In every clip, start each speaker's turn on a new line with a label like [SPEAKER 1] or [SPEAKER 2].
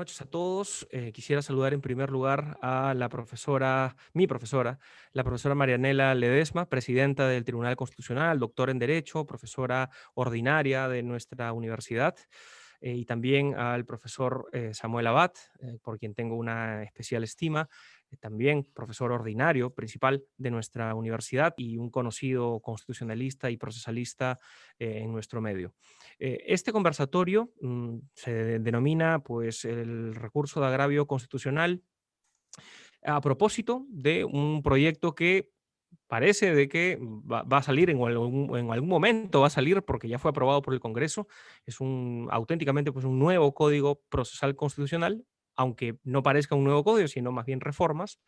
[SPEAKER 1] noches a todos. Quisiera saludar en primer lugar a la profesora, mi profesora, la profesora Marianela Ledesma, presidenta del Tribunal Constitucional, doctora en Derecho, profesora ordinaria de nuestra universidad, y también al profesor Samuel Abad, por quien tengo una especial estima, también profesor ordinario principal de nuestra universidad y un conocido constitucionalista y procesalista en nuestro medio. Este conversatorio se denomina pues, el recurso de agravio constitucional a propósito de un proyecto que parece de que va a salir en algún momento, va a salir porque ya fue aprobado por el Congreso. Es auténticamente pues, un nuevo código procesal constitucional, aunque no parezca un nuevo código, sino más bien reformas.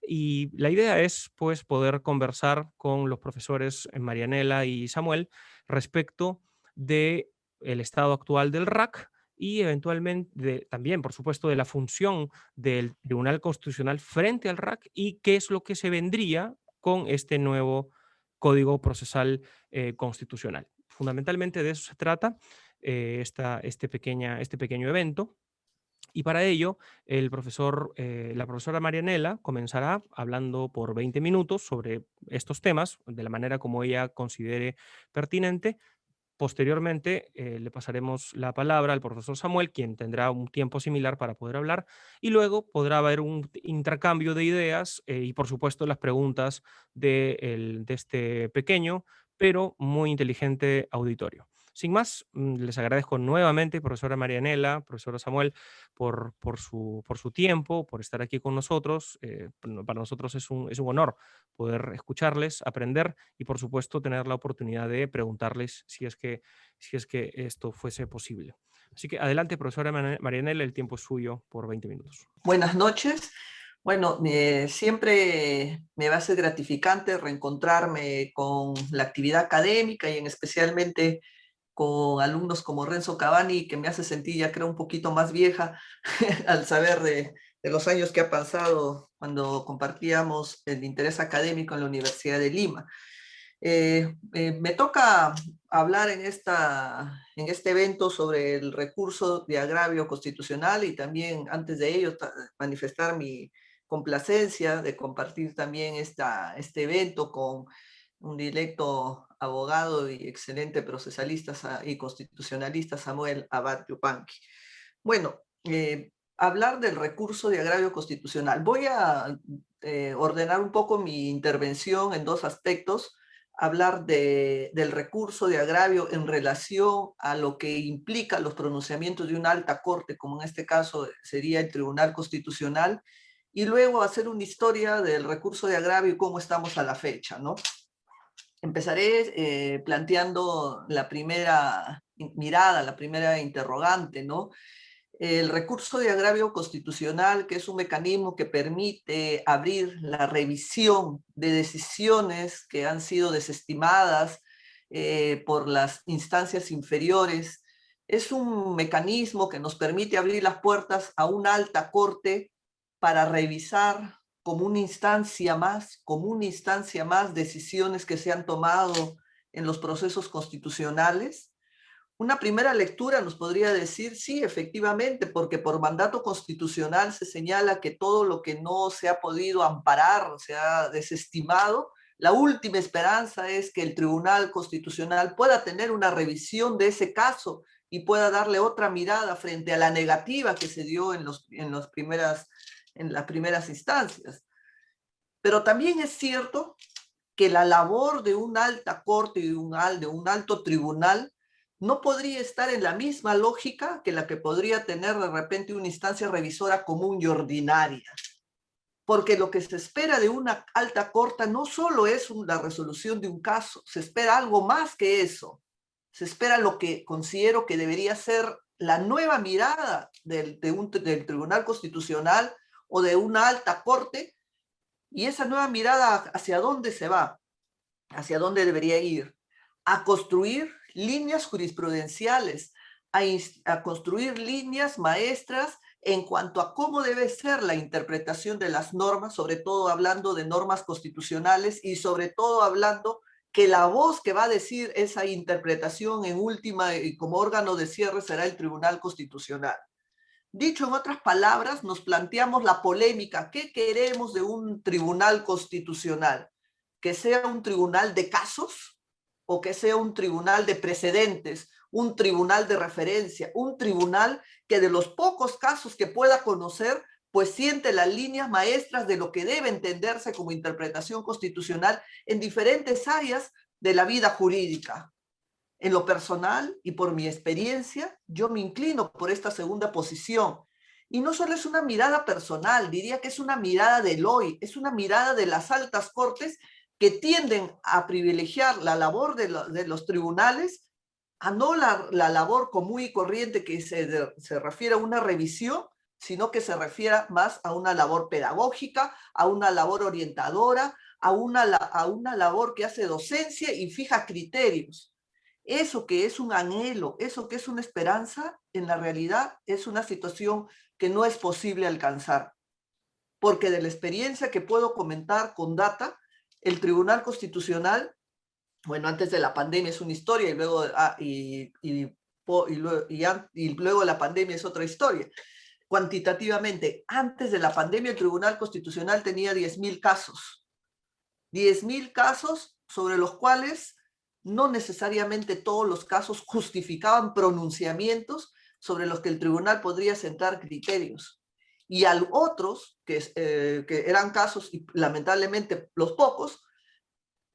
[SPEAKER 1] Y la idea es pues, poder conversar con los profesores Marianela y Samuel respecto de el estado actual del RAC y eventualmente también, por supuesto, de la función del Tribunal Constitucional frente al RAC y qué es lo que se vendría con este nuevo Código Procesal Constitucional. Fundamentalmente de eso se trata este pequeño evento. Y para ello, la profesora Marianela comenzará hablando por 20 minutos sobre estos temas, de la manera como ella considere pertinente. Posteriormente, le pasaremos la palabra al profesor Samuel, quien tendrá un tiempo similar para poder hablar, y luego podrá haber un intercambio de ideas y, por supuesto, las preguntas de este pequeño, pero muy inteligente auditorio. Sin más, les agradezco nuevamente, profesora Marianela, profesora Samuel, por su tiempo, por estar aquí con nosotros. Para nosotros es un honor poder escucharles, aprender y, por supuesto, tener la oportunidad de preguntarles si es que esto fuese posible. Así que adelante, profesora Marianela, el tiempo es suyo por 20 minutos.
[SPEAKER 2] Buenas noches. Bueno, siempre me va a ser gratificante reencontrarme con la actividad académica y especialmente con alumnos como Renzo Cavani, que me hace sentir, ya creo, un poquito más vieja al saber de los años que ha pasado cuando compartíamos el interés académico en la Universidad de Lima. Me toca hablar en este evento sobre el recurso de agravio constitucional y también antes de ello manifestar mi complacencia de compartir también este evento con un directo abogado y excelente procesalista y constitucionalista Samuel Abad Yupanqui. Bueno, hablar del recurso de agravio constitucional. Voy a ordenar un poco mi intervención en dos aspectos. Hablar del recurso de agravio en relación a lo que implica los pronunciamientos de una alta corte, como en este caso sería el Tribunal Constitucional, y luego hacer una historia del recurso de agravio y cómo estamos a la fecha, ¿no? Empezaré planteando la primera mirada, la primera interrogante, ¿no? El recurso de agravio constitucional, que es un mecanismo que permite abrir la revisión de decisiones que han sido desestimadas por las instancias inferiores, es un mecanismo que nos permite abrir las puertas a una alta corte para revisar como una instancia más decisiones que se han tomado en los procesos constitucionales. Una primera lectura nos podría decir, sí, efectivamente, porque por mandato constitucional se señala que todo lo que no se ha podido amparar, se ha desestimado, la última esperanza es que el Tribunal Constitucional pueda tener una revisión de ese caso y pueda darle otra mirada frente a la negativa que se dio en las primeras instancias. Pero también es cierto que la labor de una alta corte y de un alto tribunal no podría estar en la misma lógica que la que podría tener de repente una instancia revisora común y ordinaria. Porque lo que se espera de una alta corte no solo es la resolución de un caso, se espera algo más que eso. Se espera lo que considero que debería ser la nueva mirada del Tribunal Constitucional o de una alta corte, y esa nueva mirada, ¿hacia dónde se va? ¿Hacia dónde debería ir? A construir líneas jurisprudenciales, a construir líneas maestras en cuanto a cómo debe ser la interpretación de las normas, sobre todo hablando de normas constitucionales y sobre todo hablando que la voz que va a decir esa interpretación en última y como órgano de cierre será el Tribunal Constitucional. Dicho en otras palabras, nos planteamos la polémica. ¿Qué queremos de un tribunal constitucional? ¿Que sea un tribunal de casos o que sea un tribunal de precedentes, un tribunal de referencia, un tribunal que de los pocos casos que pueda conocer, pues siente las líneas maestras de lo que debe entenderse como interpretación constitucional en diferentes áreas de la vida jurídica? En lo personal y por mi experiencia, yo me inclino por esta segunda posición. Y no solo es una mirada personal, diría que es una mirada del hoy, es una mirada de las altas cortes que tienden a privilegiar la labor de los tribunales, a no la labor común y corriente que se refiere a una revisión, sino que se refiere más a una labor pedagógica, a una labor orientadora, a una labor que hace docencia y fija criterios. Eso que es un anhelo, eso que es una esperanza, en la realidad es una situación que no es posible alcanzar. Porque de la experiencia que puedo comentar con data, el Tribunal Constitucional, bueno, antes de la pandemia es una historia y luego, y luego la pandemia es otra historia. Cuantitativamente, antes de la pandemia, el Tribunal Constitucional tenía 10.000 casos. 10.000 casos sobre los cuales no necesariamente todos los casos justificaban pronunciamientos sobre los que el tribunal podría sentar criterios. Y a otros, que eran casos, y lamentablemente los pocos,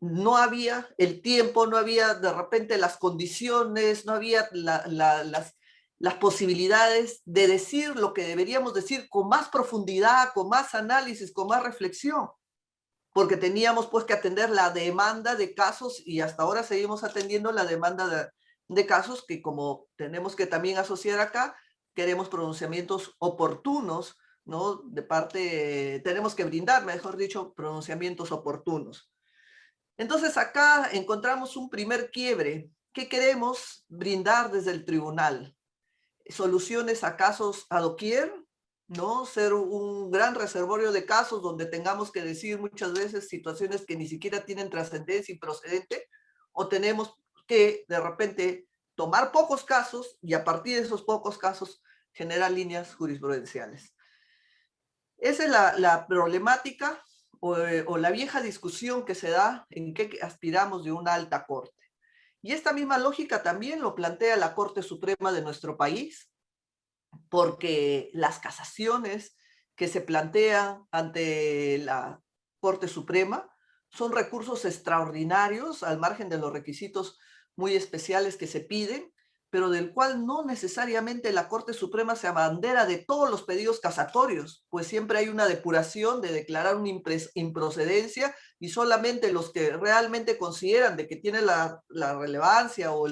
[SPEAKER 2] no había el tiempo, no había de repente las condiciones, no había las posibilidades de decir lo que deberíamos decir con más profundidad, con más análisis, con más reflexión, porque teníamos pues que atender la demanda de casos y hasta ahora seguimos atendiendo la demanda de casos que, como tenemos que también asociar acá, queremos pronunciamientos oportunos, ¿no? Tenemos que brindar, mejor dicho, pronunciamientos oportunos. Entonces acá encontramos un primer quiebre. ¿Qué queremos brindar desde el tribunal? Soluciones a casos a doquier, ¿no? Ser un gran reservorio de casos donde tengamos que decir muchas veces situaciones que ni siquiera tienen trascendencia y procedente, o tenemos que de repente tomar pocos casos y a partir de esos pocos casos generar líneas jurisprudenciales. Esa es la problemática o la vieja discusión que se da en qué aspiramos de una alta corte. Y esta misma lógica también lo plantea la Corte Suprema de nuestro país, porque las casaciones que se plantean ante la Corte Suprema son recursos extraordinarios al margen de los requisitos muy especiales que se piden, pero del cual no necesariamente la Corte Suprema se abandera de todos los pedidos casatorios, pues siempre hay una depuración de declarar una improcedencia y solamente los que realmente consideran de que tiene la relevancia o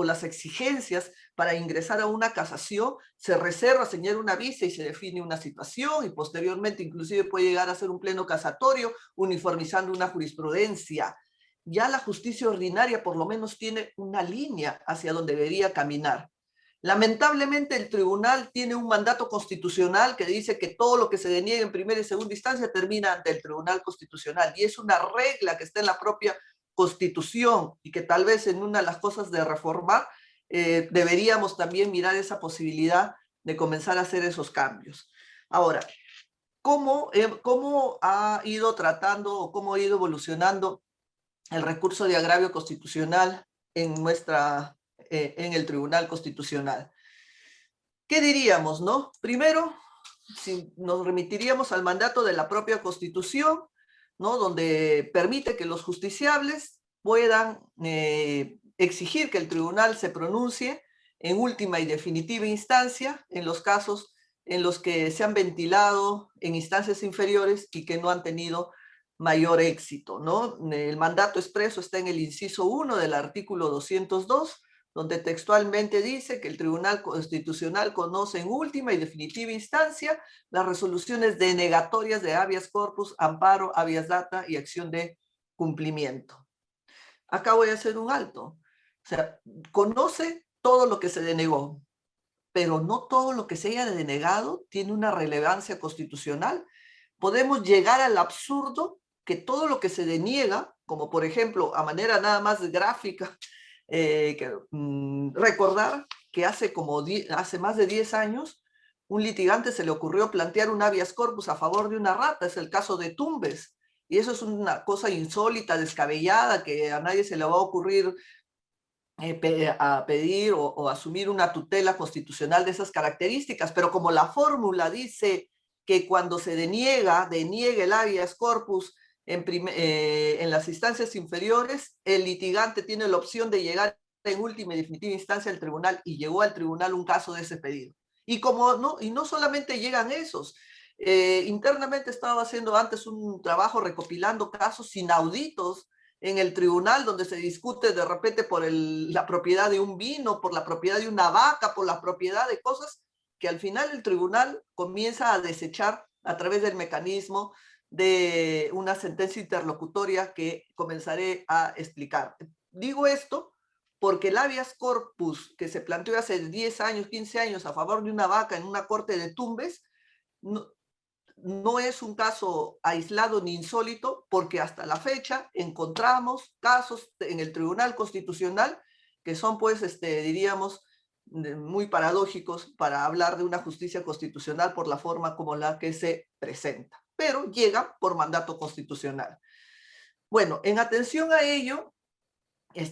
[SPEAKER 2] las exigencias para ingresar a una casación, se reserva, señala una vista y se define una situación y posteriormente inclusive puede llegar a ser un pleno casatorio uniformizando una jurisprudencia. Ya la justicia ordinaria por lo menos tiene una línea hacia donde debería caminar. Lamentablemente el tribunal tiene un mandato constitucional que dice que todo lo que se deniegue en primera y segunda instancia termina ante el Tribunal Constitucional y es una regla que está en la propia Constitución y que tal vez en una de las cosas de reformar deberíamos también mirar esa posibilidad de comenzar a hacer esos cambios. Ahora, ¿cómo ha ido tratando o cómo ha ido evolucionando el recurso de agravio constitucional en el Tribunal Constitucional? ¿Qué diríamos, no? Primero, si nos remitiríamos al mandato de la propia Constitución, ¿no? Donde permite que los justiciables puedan exigir que el tribunal se pronuncie en última y definitiva instancia en los casos en los que se han ventilado en instancias inferiores y que no han tenido mayor éxito, ¿no? El mandato expreso está en el inciso 1 del artículo 202, donde textualmente dice que el Tribunal Constitucional conoce en última y definitiva instancia las resoluciones denegatorias de habeas corpus, amparo, habeas data y acción de cumplimiento. Acá voy a hacer un alto. O sea, conoce todo lo que se denegó, pero no todo lo que se haya denegado tiene una relevancia constitucional. Podemos llegar al absurdo que todo lo que se deniega, como por ejemplo, a manera nada más gráfica, recordar que hace más de 10 años un litigante se le ocurrió plantear un habeas corpus a favor de una rata, es el caso de Tumbes, y eso es una cosa insólita, descabellada, que a nadie se le va a ocurrir a pedir o asumir una tutela constitucional de esas características, pero como la fórmula dice que cuando se deniega el habeas corpus en las instancias inferiores, el litigante tiene la opción de llegar en última y definitiva instancia al tribunal, y llegó al tribunal un caso de ese pedido. Y no solamente llegan esos, internamente estaba haciendo antes un trabajo recopilando casos inauditos en el tribunal, donde se discute de repente por la propiedad de un vino, por la propiedad de una vaca, por la propiedad de cosas que al final el tribunal comienza a desechar a través del mecanismo de una sentencia interlocutoria que comenzaré a explicar. Digo esto porque el habeas corpus que se planteó hace 10 años, 15 años a favor de una vaca en una corte de Tumbes, no es un caso aislado ni insólito, porque hasta la fecha encontramos casos en el Tribunal Constitucional que son, pues, diríamos, muy paradójicos para hablar de una justicia constitucional por la forma como la que se presenta, pero llega por mandato constitucional. Bueno, en atención a ello,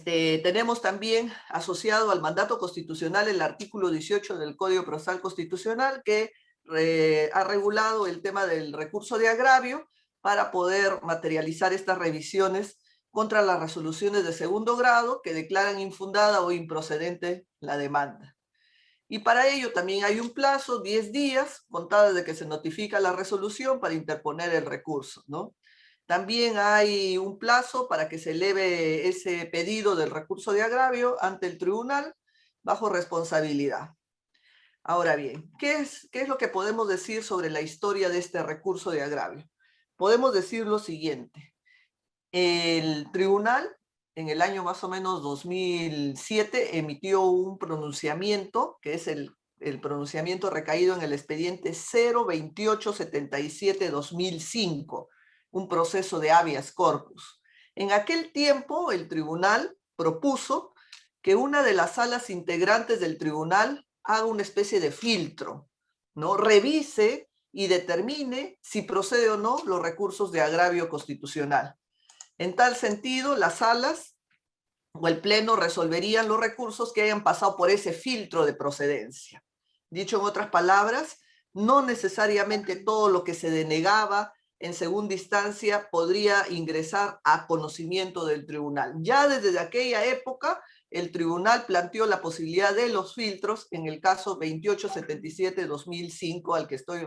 [SPEAKER 2] tenemos también asociado al mandato constitucional el artículo 18 del Código Procesal Constitucional, que ha regulado el tema del recurso de agravio para poder materializar estas revisiones contra las resoluciones de segundo grado que declaran infundada o improcedente la demanda. Y para ello también hay un plazo, 10 días, contados desde que se notifica la resolución para interponer el recurso, ¿no? También hay un plazo para que se eleve ese pedido del recurso de agravio ante el tribunal bajo responsabilidad. Ahora bien, ¿qué es lo que podemos decir sobre la historia de este recurso de agravio? Podemos decir lo siguiente. El tribunal, en el año más o menos 2007, emitió un pronunciamiento, que es el pronunciamiento recaído en el expediente 02877-2005, un proceso de habeas corpus. En aquel tiempo, el tribunal propuso que una de las salas integrantes del tribunal haga una especie de filtro, ¿no? Revise y determine si procede o no los recursos de agravio constitucional. En tal sentido, las salas o el pleno resolverían los recursos que hayan pasado por ese filtro de procedencia. Dicho en otras palabras, no necesariamente todo lo que se denegaba en segunda instancia podría ingresar a conocimiento del tribunal. Ya desde aquella época, el tribunal planteó la posibilidad de los filtros en el caso 2877-2005 al que estoy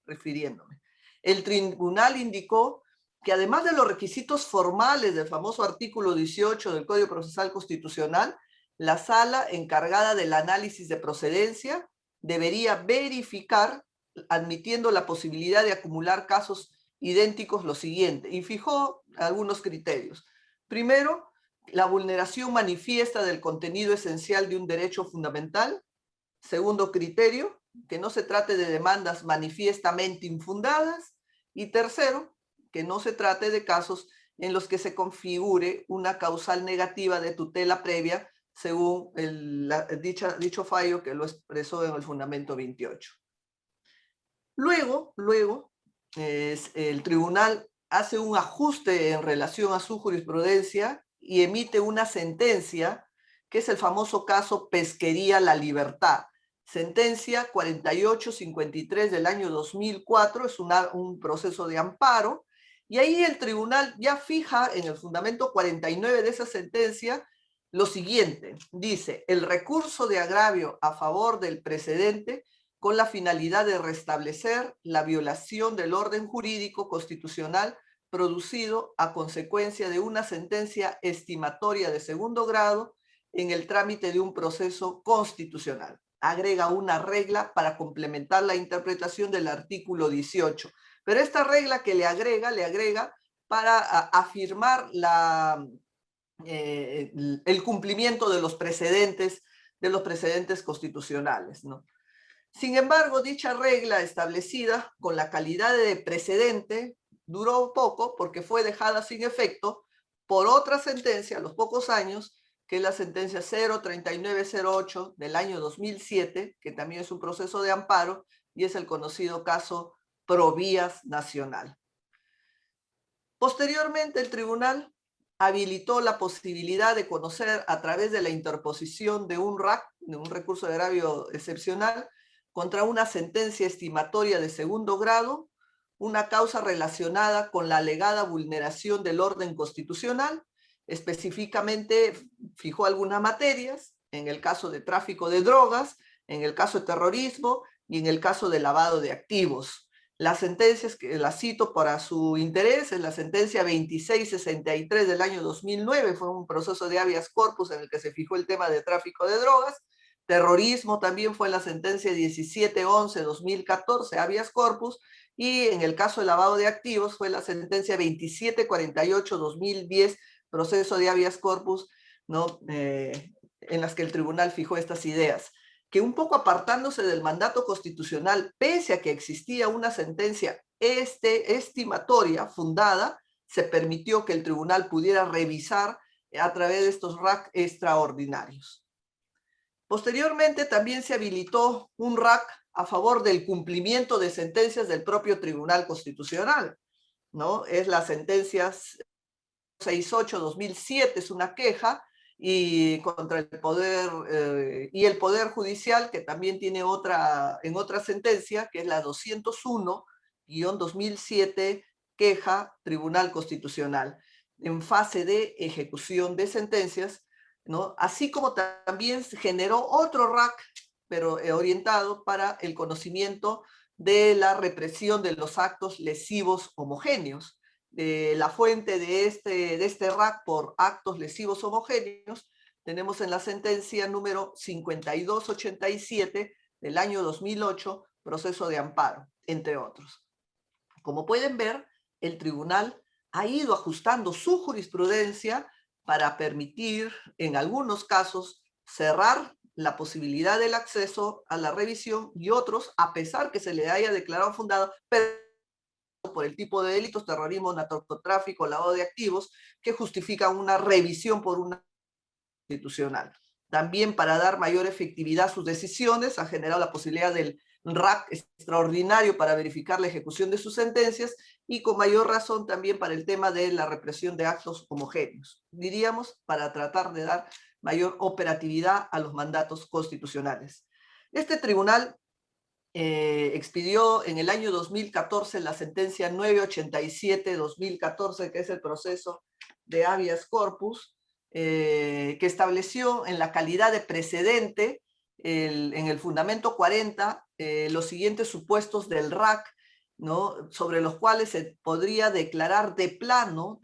[SPEAKER 2] refiriéndome. El tribunal indicó que además de los requisitos formales del famoso artículo 18 del Código Procesal Constitucional, la sala encargada del análisis de procedencia debería verificar, admitiendo la posibilidad de acumular casos idénticos, lo siguiente, y fijó algunos criterios. Primero, la vulneración manifiesta del contenido esencial de un derecho fundamental. Segundo criterio, que no se trate de demandas manifiestamente infundadas. Y tercero, que no se trate de casos en los que se configure una causal negativa de tutela previa según dicho fallo que lo expresó en el fundamento 28. Luego el tribunal hace un ajuste en relación a su jurisprudencia y emite una sentencia que es el famoso caso Pesquería La Libertad. Sentencia 4853 del año 2004, es un proceso de amparo, y ahí el tribunal ya fija en el fundamento 49 de esa sentencia lo siguiente. Dice, el recurso de agravio a favor del precedente con la finalidad de restablecer la violación del orden jurídico constitucional producido a consecuencia de una sentencia estimatoria de segundo grado en el trámite de un proceso constitucional. Agrega una regla para complementar la interpretación del artículo 18. Pero esta regla que le agrega para afirmar el cumplimiento de los precedentes constitucionales, ¿no? Sin embargo, dicha regla establecida con la calidad de precedente duró poco porque fue dejada sin efecto por otra sentencia a los pocos años que es la sentencia 03908 del año 2007, que también es un proceso de amparo y es el conocido caso Provías Nacional. Posteriormente, el tribunal habilitó la posibilidad de conocer a través de la interposición de un RAC, de un recurso de agravio excepcional, contra una sentencia estimatoria de segundo grado, una causa relacionada con la alegada vulneración del orden constitucional. Específicamente fijó algunas materias, en el caso de tráfico de drogas, en el caso de terrorismo y en el caso de lavado de activos. Las sentencias, que las cito para su interés, es la sentencia 2663 del año 2009, fue un proceso de habeas corpus en el que se fijó el tema de tráfico de drogas. Terrorismo también fue la sentencia 1711-2014, habeas corpus, y en el caso de lavado de activos fue la sentencia 2748-2010, proceso de habeas corpus, ¿no? En las que el tribunal fijó estas ideas, que un poco apartándose del mandato constitucional, pese a que existía una sentencia estimatoria fundada, se permitió que el tribunal pudiera revisar a través de estos RAC extraordinarios. Posteriormente también se habilitó un RAC a favor del cumplimiento de sentencias del propio Tribunal Constitucional, ¿no? Es la sentencia 68-2007, es una queja y contra el poder y el poder judicial, que también tiene en otra sentencia, que es la 201-2007, queja Tribunal Constitucional, en fase de ejecución de sentencias, ¿no? Así como también se generó otro RAC, pero orientado para el conocimiento de la represión de los actos lesivos homogéneos. La fuente de este RAC por actos lesivos homogéneos tenemos en la sentencia número 5287 del año 2008, proceso de amparo, entre otros. Como pueden ver, el tribunal ha ido ajustando su jurisprudencia para permitir, en algunos casos, cerrar la posibilidad del acceso a la revisión y otros, a pesar que se le haya declarado fundado, pero por el tipo de delitos, terrorismo, narcotráfico, lavado de activos, que justifican una revisión por una constitucional. También para dar mayor efectividad a sus decisiones, ha generado la posibilidad del RAC extraordinario para verificar la ejecución de sus sentencias y con mayor razón también para el tema de la represión de actos homogéneos. Diríamos, para tratar de dar mayor operatividad a los mandatos constitucionales. Este tribunal expidió en el año 2014 la sentencia 987-2014, que es el proceso de habeas corpus, que estableció en la calidad de precedente, en el fundamento 40, los siguientes supuestos del RAC, ¿no? Sobre los cuales se podría declarar de plano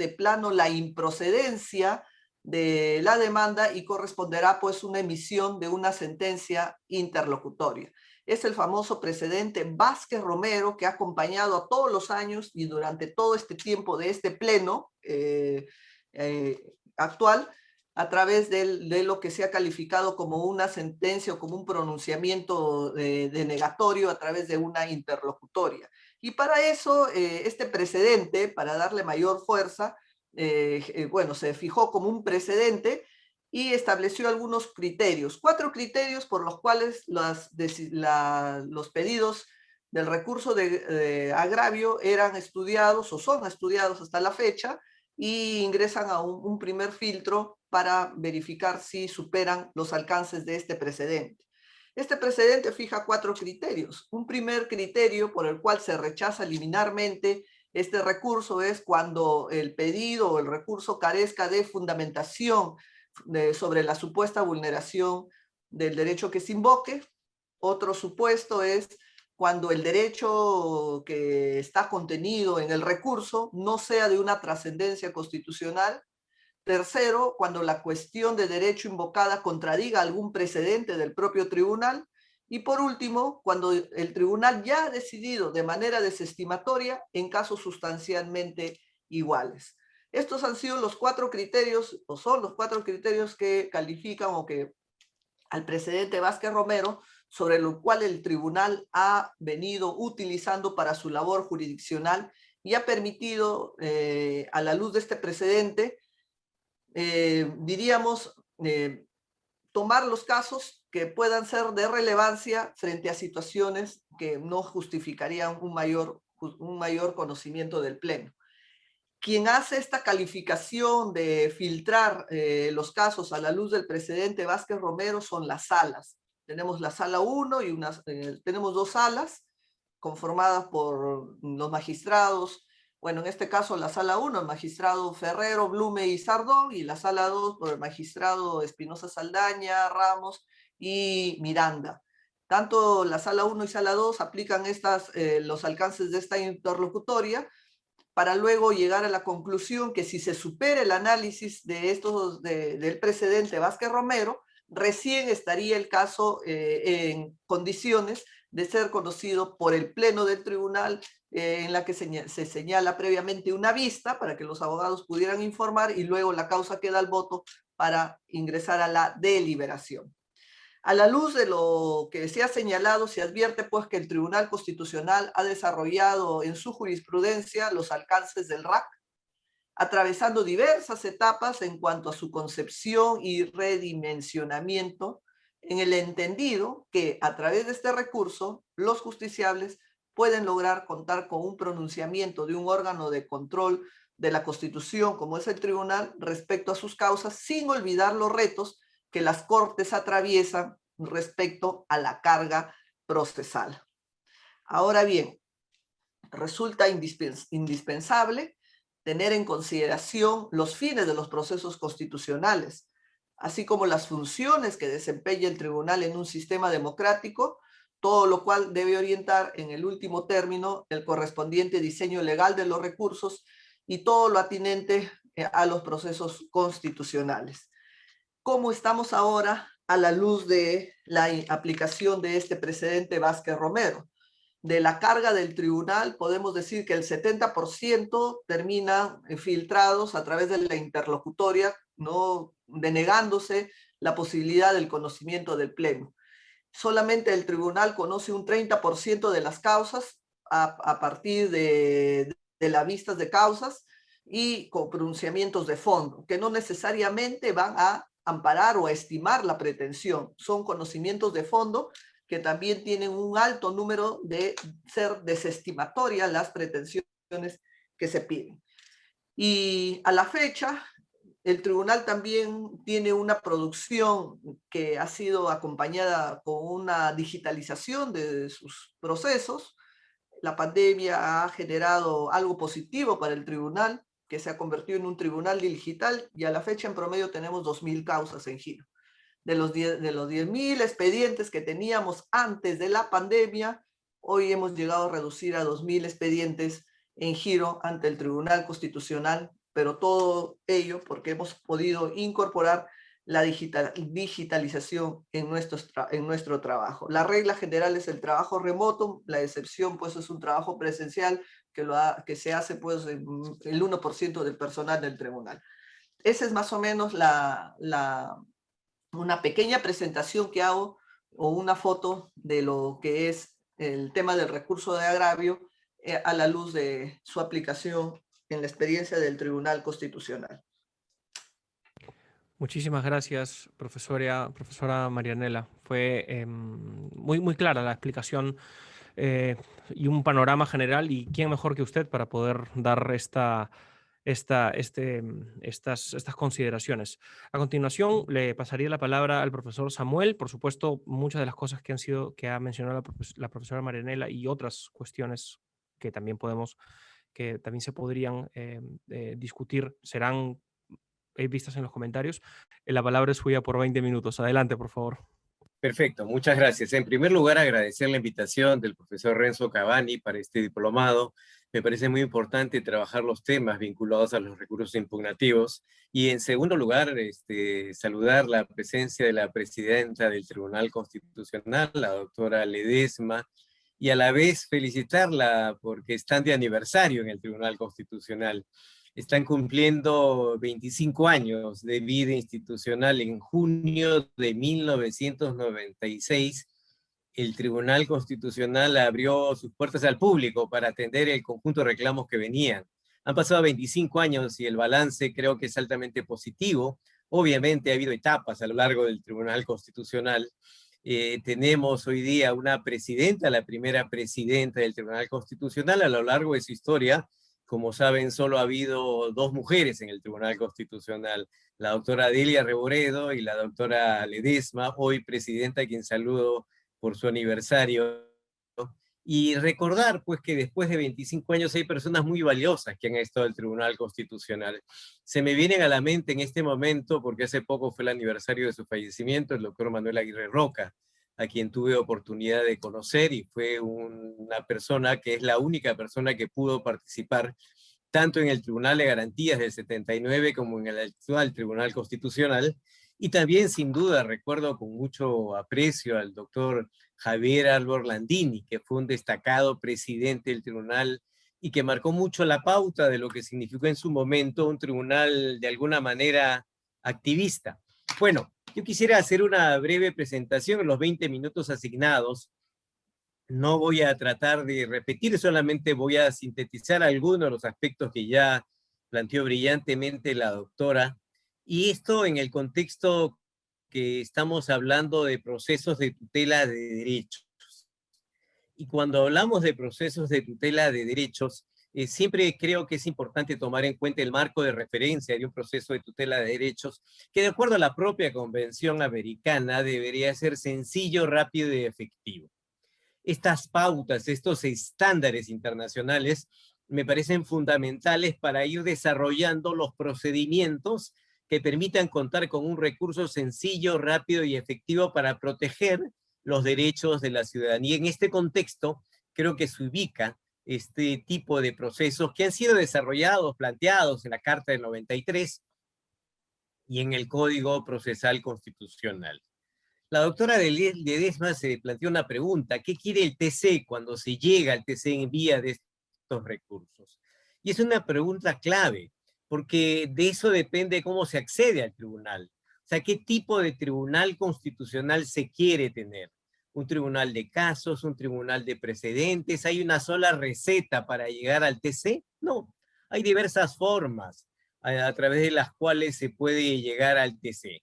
[SPEAKER 2] la improcedencia de la demanda y corresponderá pues una emisión de una sentencia interlocutoria. Es el famoso precedente Vázquez Romero, que ha acompañado a todos los años y durante todo este tiempo de este pleno actual, a través de lo que se ha calificado como una sentencia o como un pronunciamiento denegatorio a través de una interlocutoria. Y para eso, este precedente, para darle mayor fuerza, bueno, se fijó como un precedente y estableció algunos criterios, 4 criterios por los cuales los pedidos del recurso de agravio eran estudiados o son estudiados hasta la fecha y ingresan a un primer filtro para verificar si superan los alcances de este precedente. Este precedente fija 4 criterios. Un primer criterio por el cual se rechaza liminarmente este recurso es cuando el pedido o el recurso carezca de fundamentación sobre la supuesta vulneración del derecho que se invoque. Otro supuesto es cuando el derecho que está contenido en el recurso no sea de una trascendencia constitucional. Tercero, cuando la cuestión de derecho invocada contradiga algún precedente del propio tribunal. Y por último, cuando el tribunal ya ha decidido de manera desestimatoria en casos sustancialmente iguales. Estos han sido los 4 criterios, o son los 4 criterios que califican o que al precedente Vázquez Romero, sobre lo cual el tribunal ha venido utilizando para su labor jurisdiccional y ha permitido, a la luz de este precedente, diríamos, tomar los casos que puedan ser de relevancia frente a situaciones que no justificarían un mayor conocimiento del Pleno. Quien hace esta calificación de filtrar los casos a la luz del presidente Vázquez Romero son las salas. Tenemos la sala 1 y tenemos 2 salas conformadas por los magistrados. Bueno, en este caso la sala 1, el magistrado Ferrero, Blume y Sardón, y la sala 2 por el magistrado Espinosa Saldaña, Ramos y Miranda. Tanto la sala 1 y sala 2 aplican los alcances de esta interlocutoria, para luego llegar a la conclusión que si se supera el análisis del precedente Vázquez Romero, recién estaría el caso en condiciones de ser conocido por el Pleno del Tribunal, en la que se señala previamente una vista para que los abogados pudieran informar y luego la causa queda al voto para ingresar a la deliberación. A la luz de lo que se ha señalado, se advierte pues que el Tribunal Constitucional ha desarrollado en su jurisprudencia los alcances del RAC, atravesando diversas etapas en cuanto a su concepción y redimensionamiento, en el entendido que a través de este recurso los justiciables pueden lograr contar con un pronunciamiento de un órgano de control de la Constitución, como es el Tribunal, respecto a sus causas, sin olvidar los retos que las Cortes atraviesan respecto a la carga procesal. Ahora bien, resulta indispensable tener en consideración los fines de los procesos constitucionales, así como las funciones que desempeña el tribunal en un sistema democrático, todo lo cual debe orientar en el último término el correspondiente diseño legal de los recursos y todo lo atinente a los procesos constitucionales. ¿Cómo estamos ahora a la luz de la aplicación de este precedente Vázquez Romero? De la carga del tribunal podemos decir que el 70% termina filtrados a través de la interlocutoria, no denegándose la posibilidad del conocimiento del Pleno. Solamente el tribunal conoce un 30% de las causas a partir de las vistas de causas y con pronunciamientos de fondo, que no necesariamente van a amparar o a estimar la pretensión. Son conocimientos de fondo que también tienen un alto número de ser desestimatorias las pretensiones que se piden. Y a la fecha, el tribunal también tiene una producción que ha sido acompañada con una digitalización de sus procesos. La pandemia ha generado algo positivo para el tribunal, que se ha convertido en un tribunal digital, y a la fecha en promedio tenemos 2.000 causas en giro. De los 10.000 expedientes que teníamos antes de la pandemia, hoy hemos llegado a reducir a 2.000 expedientes en giro ante el Tribunal Constitucional, pero todo ello porque hemos podido incorporar la digitalización en nuestro trabajo. La regla general es el trabajo remoto, la excepción pues es un trabajo presencial que se hace pues el 1% del personal del tribunal. Esa es más o menos una pequeña presentación que hago o una foto de lo que es el tema del recurso de agravio a la luz de su aplicación en la experiencia del Tribunal Constitucional.
[SPEAKER 1] Muchísimas gracias, profesora Marianela. Fue muy clara la explicación y un panorama general, y quién mejor que usted para poder dar estas consideraciones. A continuación, le pasaría la palabra al profesor Samuel. Por supuesto, muchas de las cosas que ha mencionado la profesora Marianela y otras cuestiones que también se podrían discutir serán vistas en los comentarios. La palabra es suya por 20 minutos. Adelante, por favor.
[SPEAKER 3] Perfecto, muchas gracias. En primer lugar, agradecer la invitación del profesor Renzo Cavani para este diplomado. Me parece muy importante trabajar los temas vinculados a los recursos impugnativos. Y en segundo lugar, saludar la presencia de la presidenta del Tribunal Constitucional, la doctora Ledesma, y a la vez felicitarla porque están de aniversario en el Tribunal Constitucional. Están cumpliendo 25 años de vida institucional. En junio de 1996, el Tribunal Constitucional abrió sus puertas al público para atender el conjunto de reclamos que venían. Han pasado 25 años y el balance creo que es altamente positivo, Obviamente ha habido etapas a lo largo del Tribunal Constitucional. Tenemos hoy día una presidenta, la primera presidenta del Tribunal Constitucional. A lo largo de su historia, como saben, solo ha habido 2 mujeres en el Tribunal Constitucional, la doctora Delia Reboredo y la doctora Ledesma, hoy presidenta, a quien saludo por su aniversario. Y recordar, pues, que después de 25 años hay personas muy valiosas que han estado en el Tribunal Constitucional. Se me vienen a la mente en este momento, porque hace poco fue el aniversario de su fallecimiento, el doctor Manuel Aguirre Roca, a quien tuve oportunidad de conocer, y fue una persona que es la única persona que pudo participar tanto en el Tribunal de Garantías del 79 como en el actual Tribunal Constitucional. Y también, sin duda, recuerdo con mucho aprecio al doctor Javier Albor Landini, que fue un destacado presidente del tribunal y que marcó mucho la pauta de lo que significó en su momento un tribunal de alguna manera activista. Bueno, yo quisiera hacer una breve presentación en los 20 minutos asignados. No voy a tratar de repetir, solamente voy a sintetizar algunos de los aspectos que ya planteó brillantemente la doctora. Y esto en el contexto que estamos hablando de procesos de tutela de derechos. Y cuando hablamos de procesos de tutela de derechos, siempre creo que es importante tomar en cuenta el marco de referencia de un proceso de tutela de derechos, que de acuerdo a la propia Convención Americana debería ser sencillo, rápido y efectivo. Estas pautas, estos estándares internacionales, me parecen fundamentales para ir desarrollando los procedimientos que permitan contar con un recurso sencillo, rápido y efectivo para proteger los derechos de la ciudadanía. En este contexto, creo que se ubica este tipo de procesos que han sido desarrollados, planteados en la Carta del 93 y en el Código Procesal Constitucional. La doctora Ledesma se planteó una pregunta: ¿qué quiere el TC cuando se llega al TC en vía de estos recursos? Y es una pregunta clave, porque de eso depende cómo se accede al tribunal. O sea, ¿qué tipo de tribunal constitucional se quiere tener? ¿Un tribunal de casos, un tribunal de precedentes? ¿Hay una sola receta para llegar al TC? No, hay diversas formas a través de las cuales se puede llegar al TC.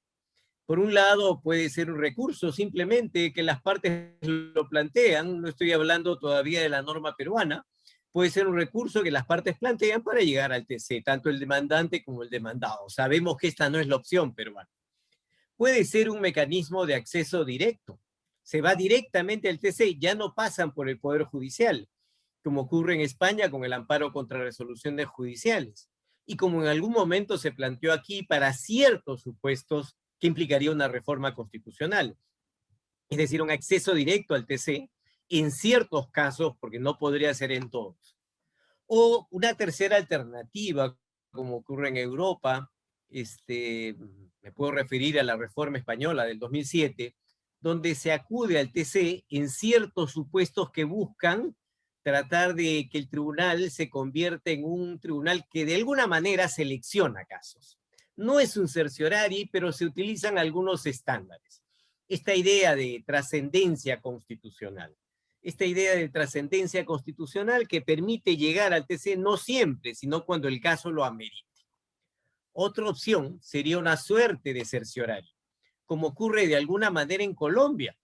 [SPEAKER 3] Por un lado, puede ser un recurso simplemente que las partes lo plantean, no estoy hablando todavía de la norma peruana, puede ser un recurso que las partes plantean para llegar al TC, tanto el demandante como el demandado. Sabemos que esta no es la opción peruana. Puede ser un mecanismo de acceso directo. Se va directamente al TC, ya no pasan por el Poder Judicial, como ocurre en España con el amparo contra resoluciones judiciales, y como en algún momento se planteó aquí para ciertos supuestos que implicaría una reforma constitucional. Es decir, un acceso directo al TC en ciertos casos, porque no podría ser en todos. O una tercera alternativa, como ocurre en Europa, me puedo referir a la reforma española del 2007, donde se acude al TC en ciertos supuestos que buscan tratar de que el tribunal se convierta en un tribunal que de alguna manera selecciona casos. No es un certiorari, pero se utilizan algunos estándares. Esta idea de trascendencia constitucional. Esta idea de trascendencia constitucional que permite llegar al TC no siempre, sino cuando el caso lo amerite. Otra opción sería una suerte de certiorari, como ocurre de alguna manera en Colombia,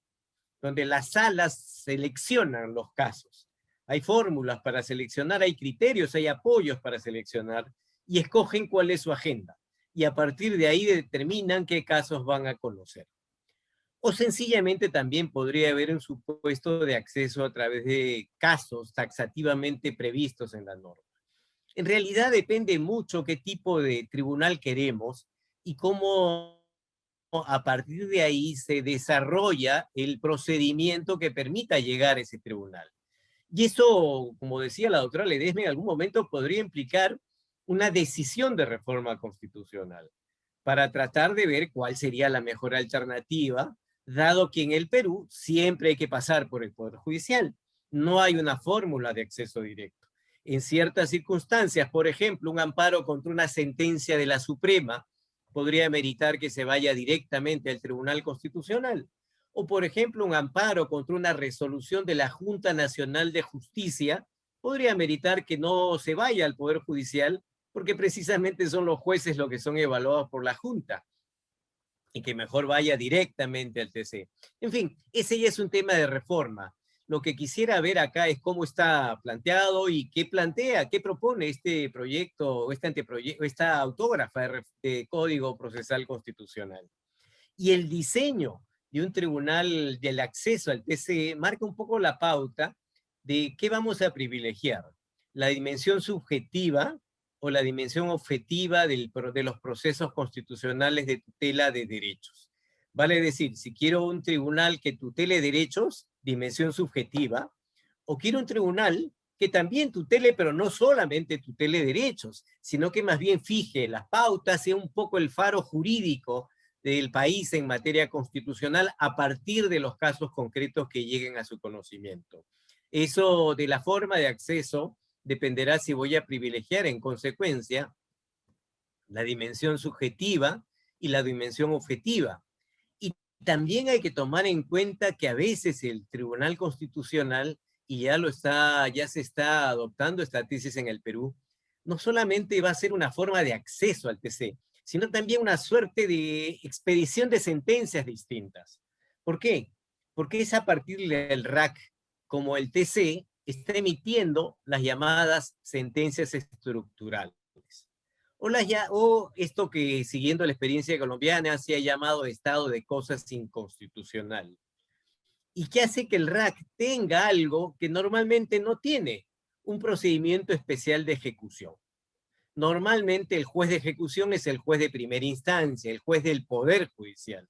[SPEAKER 3] donde las salas seleccionan los casos. Hay fórmulas para seleccionar, hay criterios, hay apoyos para seleccionar y escogen cuál es su agenda. Y a partir de ahí determinan qué casos van a conocer. O sencillamente también podría haber un supuesto de acceso a través de casos taxativamente previstos en la norma. En realidad depende mucho qué tipo de tribunal queremos y cómo a partir de ahí se desarrolla el procedimiento que permita llegar a ese tribunal. Y eso, como decía la doctora Ledesma, en algún momento podría implicar una decisión de reforma constitucional para tratar de ver cuál sería la mejor alternativa, dado que en el Perú siempre hay que pasar por el Poder Judicial. No hay una fórmula de acceso directo. En ciertas circunstancias, por ejemplo, un amparo contra una sentencia de la Suprema podría meritar que se vaya directamente al Tribunal Constitucional. O, por ejemplo, un amparo contra una resolución de la Junta Nacional de Justicia podría meritar que no se vaya al Poder Judicial, porque precisamente son los jueces los que son evaluados por la Junta. y que mejor vaya directamente al TC. En fin, ese ya es un tema de reforma. Lo que quisiera ver acá es cómo está planteado y qué plantea, qué propone este proyecto, este anteproyecto, esta autógrafa de Código Procesal Constitucional. Y el diseño de un tribunal del acceso al TC marca un poco la pauta de qué vamos a privilegiar, la dimensión subjetiva o la dimensión objetiva de los procesos constitucionales de tutela de derechos. Vale decir, si quiero un tribunal que tutele derechos, dimensión subjetiva, o quiero un tribunal que también tutele, pero no solamente tutele derechos, sino que más bien fije las pautas, sea un poco el faro jurídico del país en materia constitucional a partir de los casos concretos que lleguen a su conocimiento. Eso de la forma de acceso dependerá si voy a privilegiar en consecuencia la dimensión subjetiva y la dimensión objetiva. Y también hay que tomar en cuenta que a veces el Tribunal Constitucional, y ya se está adoptando esta tesis en el Perú, no solamente va a ser una forma de acceso al TC, sino también una suerte de expedición de sentencias distintas. ¿Por qué? Porque es a partir del RAC, como el TC está emitiendo las llamadas sentencias estructurales. O esto que, siguiendo la experiencia colombiana, se ha llamado estado de cosas inconstitucional. Y que hace que el RAC tenga algo que normalmente no tiene, un procedimiento especial de ejecución. Normalmente el juez de ejecución es el juez de primera instancia, el juez del Poder Judicial.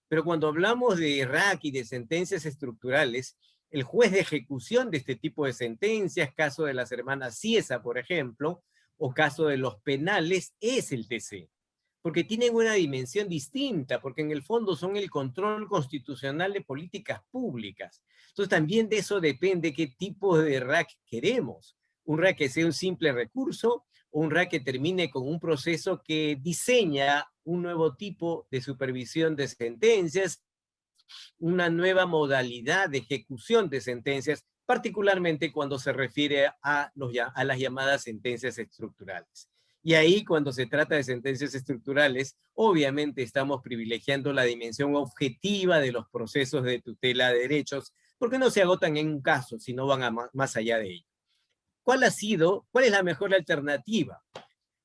[SPEAKER 3] Pero cuando hablamos de RAC y de sentencias estructurales, el juez de ejecución de este tipo de sentencias, caso de las hermanas Ciesa, por ejemplo, o caso de los penales, es el TC. Porque tienen una dimensión distinta, porque en el fondo son el control constitucional de políticas públicas. Entonces también de eso depende qué tipo de RAC queremos. Un RAC que sea un simple recurso, o un RAC que termine con un proceso que diseña un nuevo tipo de supervisión de sentencias, una nueva modalidad de ejecución de sentencias, particularmente cuando se refiere a las llamadas sentencias estructurales. Y ahí, cuando se trata de sentencias estructurales, obviamente estamos privilegiando la dimensión objetiva de los procesos de tutela de derechos, porque no se agotan en un caso, sino van más allá de ello. ¿Cuál es la mejor alternativa?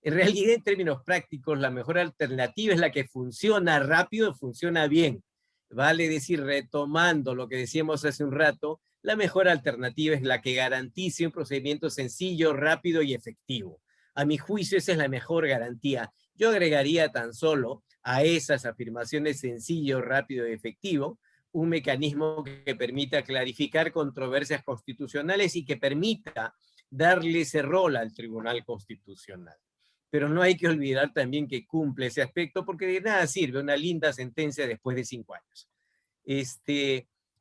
[SPEAKER 3] En realidad, en términos prácticos, la mejor alternativa es la que funciona rápido, funciona bien. Vale decir, retomando lo que decíamos hace un rato, la mejor alternativa es la que garantice un procedimiento sencillo, rápido y efectivo. A mi juicio, esa es la mejor garantía. Yo agregaría tan solo a esas afirmaciones sencillo, rápido y efectivo, un mecanismo que permita clarificar controversias constitucionales y que permita darle ese rol al Tribunal Constitucional. Pero no hay que olvidar también que cumple ese aspecto, porque de nada sirve una linda sentencia después de 5 años.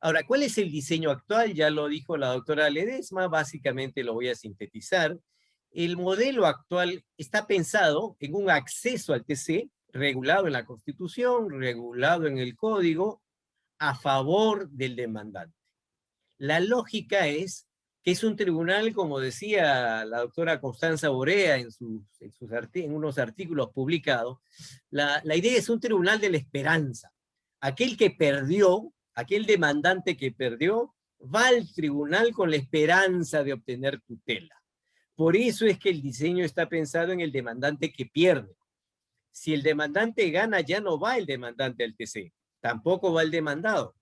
[SPEAKER 3] Ahora, ¿cuál es el diseño actual? Ya lo dijo la doctora Ledesma, básicamente lo voy a sintetizar. El modelo actual está pensado en un acceso al TC, regulado en la Constitución, regulado en el Código, a favor del demandante. La lógica es que es un tribunal, como decía la doctora Constanza Borea en unos artículos publicados, la idea es un tribunal de la esperanza. Aquel que perdió, aquel demandante que perdió, va al tribunal con la esperanza de obtener tutela. Por eso es que el diseño está pensado en el demandante que pierde. Si el demandante gana, ya no va el demandante al TC, tampoco va el demandado.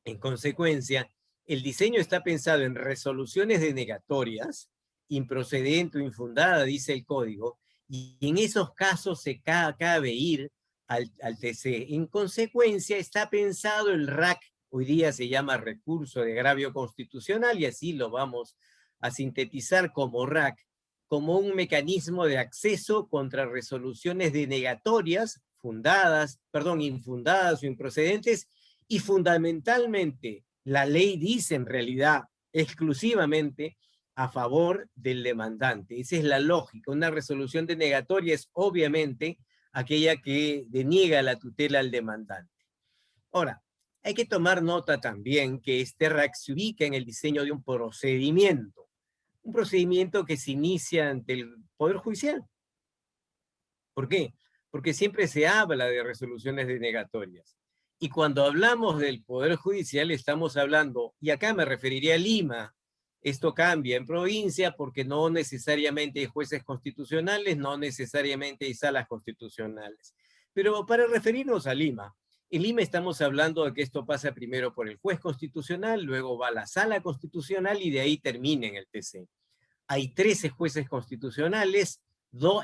[SPEAKER 3] En consecuencia, el diseño está pensado en resoluciones denegatorias, improcedente o infundada, dice el código, y en esos casos se cabe ir al TC. En consecuencia, está pensado el RAC, hoy día se llama recurso de agravio constitucional, y así lo vamos a sintetizar como RAC, como un mecanismo de acceso contra resoluciones denegatorias, infundadas o improcedentes, y fundamentalmente la ley dice en realidad exclusivamente a favor del demandante. Esa es la lógica. Una resolución denegatoria es obviamente aquella que deniega la tutela al demandante. Ahora, hay que tomar nota también que este RAC se ubica en el diseño de un procedimiento que se inicia ante el Poder Judicial. ¿Por qué? porque siempre se habla de resoluciones denegatorias. Y cuando hablamos del Poder Judicial estamos hablando, y acá me referiría a Lima, esto cambia en provincia porque no necesariamente hay jueces constitucionales, no necesariamente hay salas constitucionales. Pero para referirnos a Lima, en Lima estamos hablando de que esto pasa primero por el juez constitucional, luego va a la sala constitucional y de ahí termina en el TC. Hay 13 jueces constitucionales,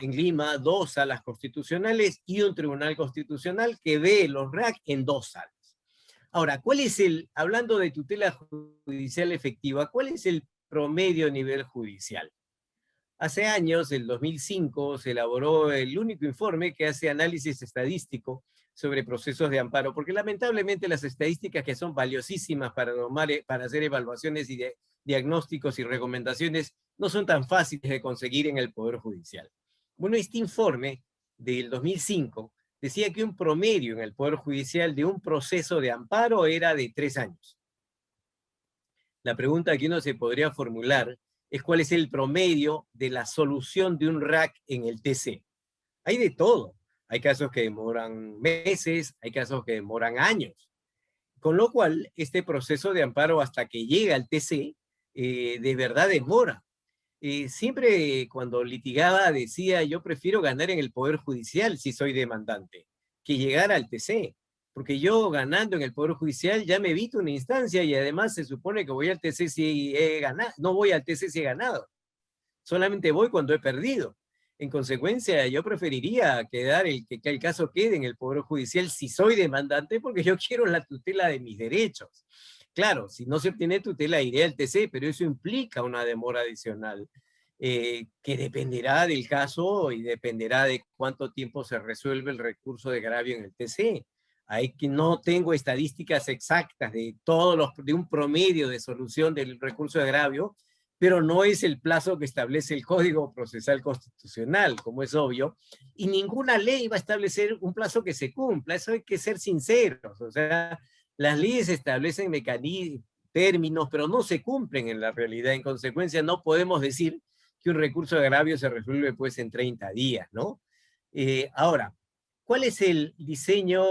[SPEAKER 3] en Lima, 2 salas constitucionales y un tribunal constitucional que ve los RAC en 2 salas. Ahora, hablando de tutela judicial efectiva, ¿cuál es el promedio a nivel judicial? Hace años, en 2005, se elaboró el único informe que hace análisis estadístico sobre procesos de amparo, porque lamentablemente las estadísticas que son valiosísimas para hacer evaluaciones y diagnósticos y recomendaciones no son tan fáciles de conseguir en el Poder Judicial. Bueno, este informe del 2005 decía que un promedio en el Poder Judicial de un proceso de amparo era de 3 años. La pregunta que uno se podría formular es cuál es el promedio de la solución de un RAC en el TC. Hay de todo. Hay casos que demoran meses, hay casos que demoran años. Con lo cual, este proceso de amparo hasta que llega al TC, de verdad demora. Siempre cuando litigaba decía, yo prefiero ganar en el Poder Judicial si soy demandante, que llegar al TC. Porque yo ganando en el Poder Judicial ya me evito una instancia y además se supone que voy al TC si he ganado. No voy al TC si he ganado. Solamente voy cuando he perdido. En consecuencia, yo preferiría que el caso quede en el Poder Judicial si soy demandante porque yo quiero la tutela de mis derechos. Claro, si no se obtiene tutela iré al TC, pero eso implica una demora adicional que dependerá del caso y dependerá de cuánto tiempo se resuelve el recurso de agravio en el TC. No tengo estadísticas exactas de un promedio de solución del recurso de agravio, pero no es el plazo que establece el Código Procesal Constitucional, como es obvio, y ninguna ley va a establecer un plazo que se cumpla, eso hay que ser sinceros, o sea, las leyes establecen mecanismos, términos, pero no se cumplen en la realidad, en consecuencia no podemos decir que un recurso de agravio se resuelve pues en 30 días, ¿no? Ahora, ¿cuál es el diseño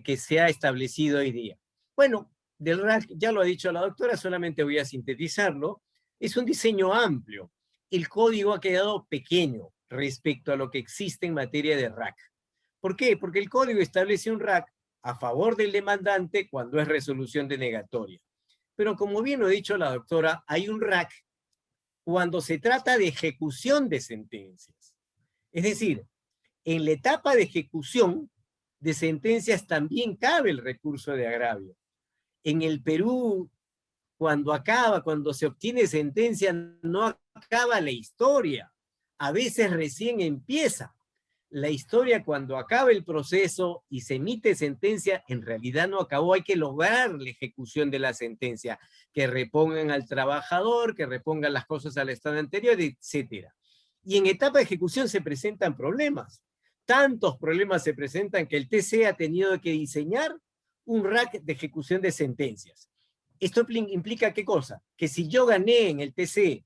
[SPEAKER 3] que se ha establecido hoy día? Bueno, del RAC, ya lo ha dicho la doctora, solamente voy a sintetizarlo. Es un diseño amplio. El código ha quedado pequeño respecto a lo que existe en materia de RAC. ¿Por qué? Porque el código establece un RAC a favor del demandante cuando es resolución denegatoria. Pero como bien lo ha dicho la doctora, hay un RAC cuando se trata de ejecución de sentencias. Es decir, en la etapa de ejecución de sentencias también cabe el recurso de agravio. En el Perú, cuando se obtiene sentencia, no acaba la historia. A veces recién empieza. La historia, cuando acaba el proceso y se emite sentencia, en realidad no acabó. Hay que lograr la ejecución de la sentencia, que repongan al trabajador, que repongan las cosas al estado anterior, etc. Y en etapa de ejecución se presentan problemas. Tantos problemas se presentan que el TC ha tenido que diseñar un RAC de ejecución de sentencias. ¿Esto implica qué cosa? Que si yo gané en el TC,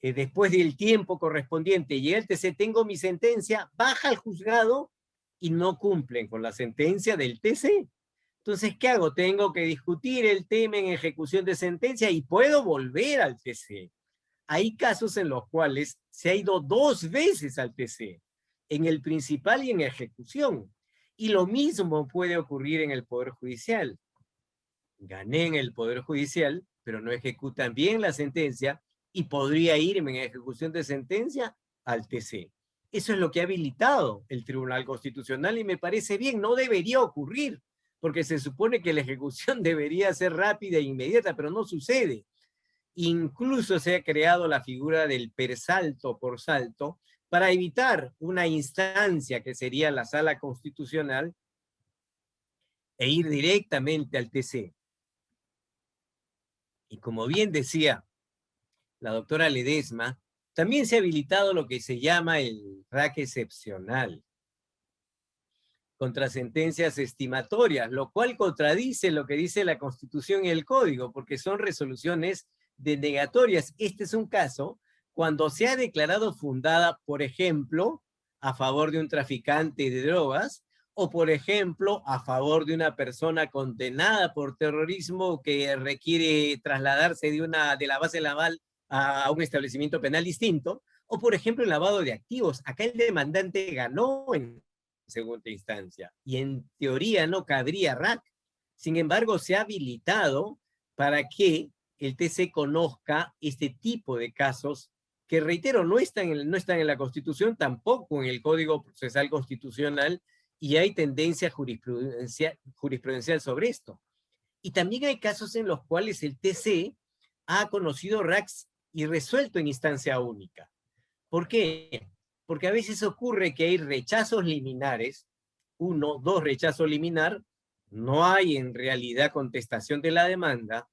[SPEAKER 3] después del tiempo correspondiente, llegué al TC, tengo mi sentencia, baja al juzgado y no cumplen con la sentencia del TC. Entonces, ¿qué hago? Tengo que discutir el tema en ejecución de sentencia y puedo volver al TC. Hay casos en los cuales se ha ido 2 veces al TC, en el principal y en ejecución. Y lo mismo puede ocurrir en el Poder Judicial. Gané en el Poder Judicial, pero no ejecutan bien la sentencia y podría irme en ejecución de sentencia al TC. Eso es lo que ha habilitado el Tribunal Constitucional y me parece bien, no debería ocurrir, porque se supone que la ejecución debería ser rápida e inmediata, pero no sucede. Incluso se ha creado la figura del persalto por salto para evitar una instancia que sería la Sala Constitucional e ir directamente al TC. Y como bien decía la doctora Ledesma, también se ha habilitado lo que se llama el RAC excepcional contra sentencias estimatorias, lo cual contradice lo que dice la Constitución y el Código, porque son resoluciones denegatorias. Este es un caso cuando se ha declarado fundada, por ejemplo, a favor de un traficante de drogas, o por ejemplo, a favor de una persona condenada por terrorismo que requiere trasladarse de la base naval a un establecimiento penal distinto, o por ejemplo, el lavado de activos. Acá el demandante ganó en segunda instancia, y en teoría no cabría RAC. Sin embargo, se ha habilitado para que el TC conozca este tipo de casos que, reitero, no están en la Constitución, tampoco en el Código Procesal Constitucional, y hay tendencia jurisprudencial sobre esto. Y también hay casos en los cuales el TC ha conocido RACs y resuelto en instancia única. ¿Por qué? Porque a veces ocurre que hay rechazos liminares, 1, 2 rechazos liminar, no hay en realidad contestación de la demanda,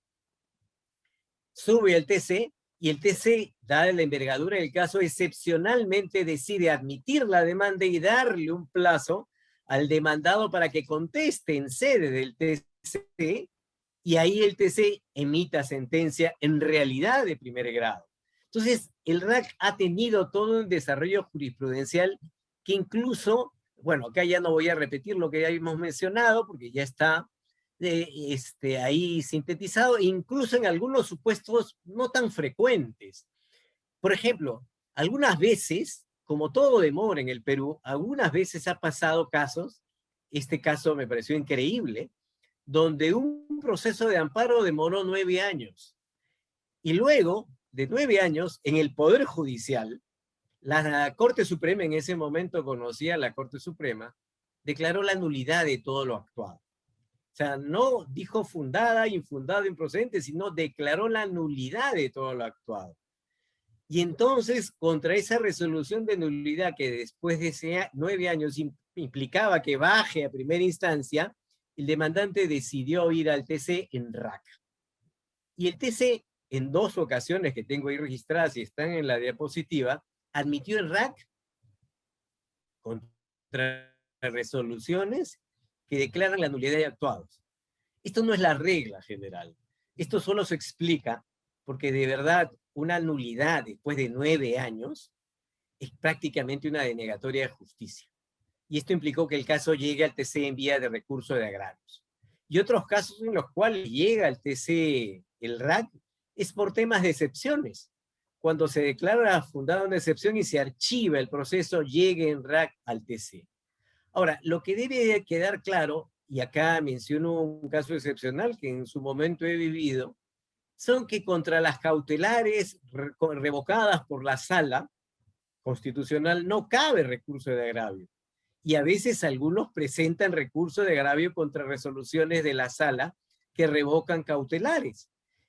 [SPEAKER 3] sube al TC, y el TC, dada la envergadura del caso, excepcionalmente decide admitir la demanda y darle un plazo al demandado para que conteste en sede del TC, y ahí el TC emita sentencia en realidad de primer grado. Entonces, el RAC ha tenido todo un desarrollo jurisprudencial que incluso, bueno, acá ya no voy a repetir lo que ya hemos mencionado, porque ya está ahí sintetizado, incluso en algunos supuestos no tan frecuentes. Por ejemplo, algunas veces, como todo demora en el Perú, algunas veces ha pasado casos, este caso me pareció increíble, donde un proceso de amparo demoró 9 años. Y luego de 9 años, en el Poder Judicial, la Corte Suprema, en ese momento conocía a la Corte Suprema, declaró la nulidad de todo lo actuado. O sea, no dijo fundada, infundada, improcedente, sino declaró la nulidad de todo lo actuado. Y entonces, contra esa resolución de nulidad que después de 9 años implicaba que baje a primera instancia, el demandante decidió ir al TC en RAC. Y el TC, en 2 ocasiones que tengo ahí registradas y están en la diapositiva, admitió en RAC contra resoluciones que declaran la nulidad de actuados. Esto no es la regla general. Esto solo se explica porque de verdad una nulidad después de 9 años es prácticamente una denegatoria de justicia. Y esto implicó que el caso llegue al TC en vía de recurso de agravios. Y otros casos en los cuales llega al TC el RAC es por temas de excepciones. Cuando se declara fundada una excepción y se archiva el proceso, llega en RAC al TC. Ahora, lo que debe quedar claro, y acá menciono un caso excepcional que en su momento he vivido, son que contra las cautelares revocadas por la Sala Constitucional no cabe recurso de agravio. Y a veces algunos presentan recurso de agravio contra resoluciones de la Sala que revocan cautelares.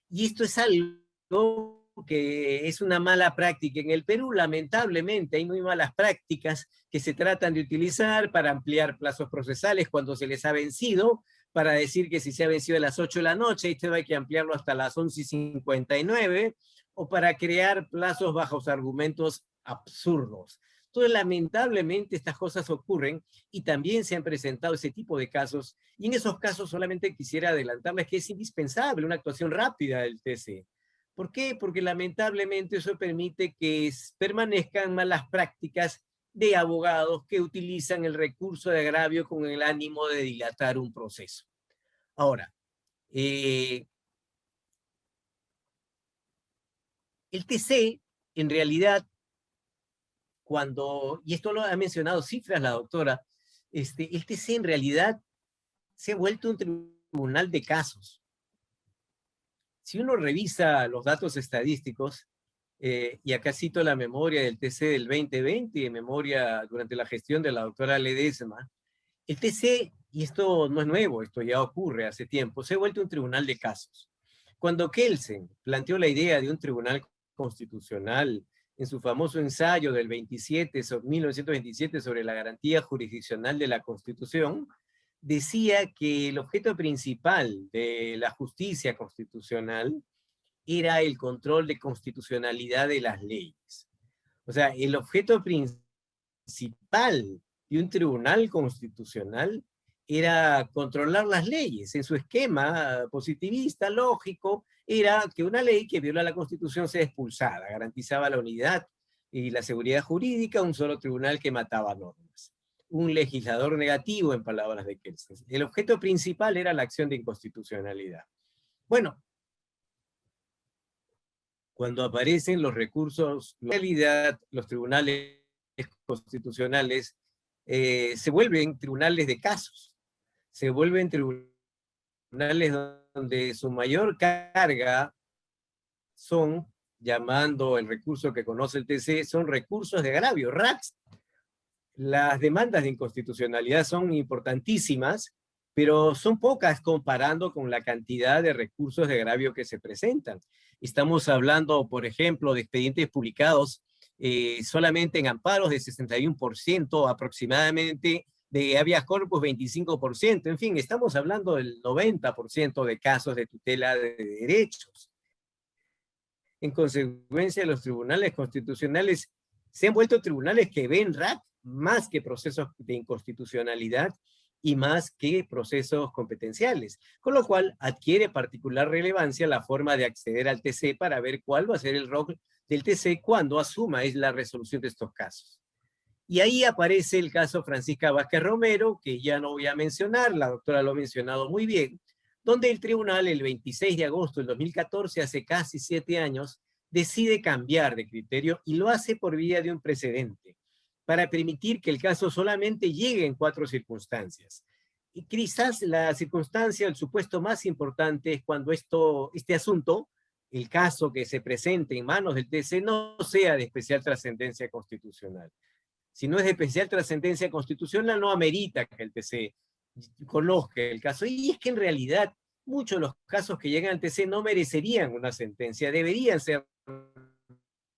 [SPEAKER 3] Y esto es algo que es una mala práctica. En el Perú, lamentablemente, hay muy malas prácticas que se tratan de utilizar para ampliar plazos procesales cuando se les ha vencido, para decir que si se ha vencido a las 8 de la noche, esto hay que ampliarlo hasta las 11:59, o para crear plazos bajo argumentos absurdos. Entonces, lamentablemente, estas cosas ocurren y también se han presentado ese tipo de casos, y en esos casos solamente quisiera adelantarles que es indispensable una actuación rápida del TC. ¿Por qué? Porque lamentablemente eso permite que permanezcan malas prácticas de abogados que utilizan el recurso de agravio con el ánimo de dilatar un proceso. Ahora, el TC, en realidad, y esto lo ha mencionado cifras la doctora, el TC en realidad se ha vuelto un tribunal de casos. Si uno revisa los datos estadísticos, y acá cito la memoria del TC del 2020, y memoria durante la gestión de la doctora Ledesma, el TC, y esto no es nuevo, esto ya ocurre hace tiempo, se ha vuelto un tribunal de casos. Cuando Kelsen planteó la idea de un tribunal constitucional en su famoso ensayo del 1927 sobre la garantía jurisdiccional de la Constitución, decía que el objeto principal de la justicia constitucional era el control de constitucionalidad de las leyes. O sea, el objeto principal de un tribunal constitucional era controlar las leyes. En su esquema positivista, lógico, era que una ley que viola la Constitución sea expulsada, garantizaba la unidad y la seguridad jurídica, un solo tribunal que mataba normas. Un legislador negativo, en palabras de Kelsen. El objeto principal era la acción de inconstitucionalidad. Bueno, cuando aparecen los recursos, en realidad los tribunales constitucionales se vuelven tribunales de casos, se vuelven tribunales donde su mayor carga son, llamando el recurso que conoce el TC, son recursos de agravio, RACs. Las demandas de inconstitucionalidad son importantísimas, pero son pocas comparando con la cantidad de recursos de agravio que se presentan. Estamos hablando, por ejemplo, de expedientes publicados solamente en amparos de 61%, aproximadamente de habeas corpus 25%, en fin, estamos hablando del 90% de casos de tutela de derechos. En consecuencia, los tribunales constitucionales se han vuelto tribunales que ven RAC más que procesos de inconstitucionalidad y más que procesos competenciales, con lo cual adquiere particular relevancia la forma de acceder al TC para ver cuál va a ser el rol del TC cuando asuma la resolución de estos casos. Y ahí aparece el caso Francisca Vázquez Romero, que ya no voy a mencionar, la doctora lo ha mencionado muy bien, donde el tribunal el 26 de agosto del 2014, hace casi 7 años, decide cambiar de criterio y lo hace por vía de un precedente, para permitir que el caso solamente llegue en 4 circunstancias. Y quizás la circunstancia, el supuesto más importante es cuando este asunto, el caso que se presente en manos del TC, no sea de especial trascendencia constitucional. Si no es de especial trascendencia constitucional, no amerita que el TC conozca el caso. Y es que en realidad muchos de los casos que llegan al TC no merecerían una sentencia, deberían ser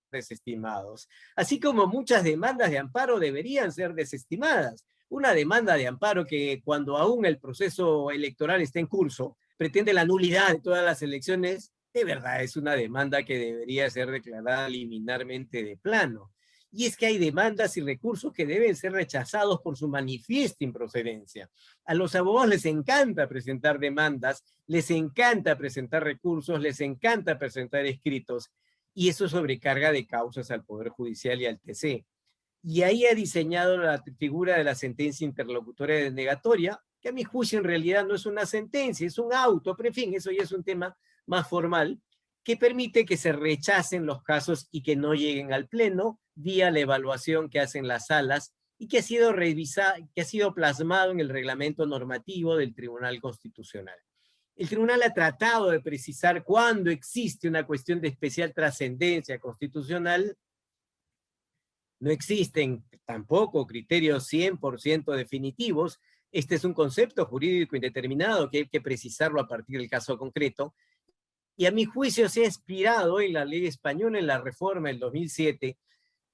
[SPEAKER 3] desestimados. Así como muchas demandas de amparo deberían ser desestimadas. Una demanda de amparo que cuando aún el proceso electoral está en curso, pretende la nulidad de todas las elecciones, de verdad es una demanda que debería ser declarada liminarmente de plano. Y es que hay demandas y recursos que deben ser rechazados por su manifiesta improcedencia. A los abogados les encanta presentar demandas, les encanta presentar recursos, les encanta presentar escritos, y eso sobrecarga de causas al Poder Judicial y al TC. Y ahí ha diseñado la figura de la sentencia interlocutoria denegatoria, que a mi juicio en realidad no es una sentencia, es un auto, pero en fin, eso ya es un tema más formal, que permite que se rechacen los casos y que no lleguen al pleno, vía la evaluación que hacen las salas y que ha sido revisado, que ha sido plasmado en el reglamento normativo del Tribunal Constitucional. El tribunal ha tratado de precisar cuándo existe una cuestión de especial trascendencia constitucional. No existen tampoco criterios 100% definitivos. Este es un concepto jurídico indeterminado que hay que precisarlo a partir del caso concreto. Y a mi juicio se ha inspirado en la ley española, en la reforma del 2007,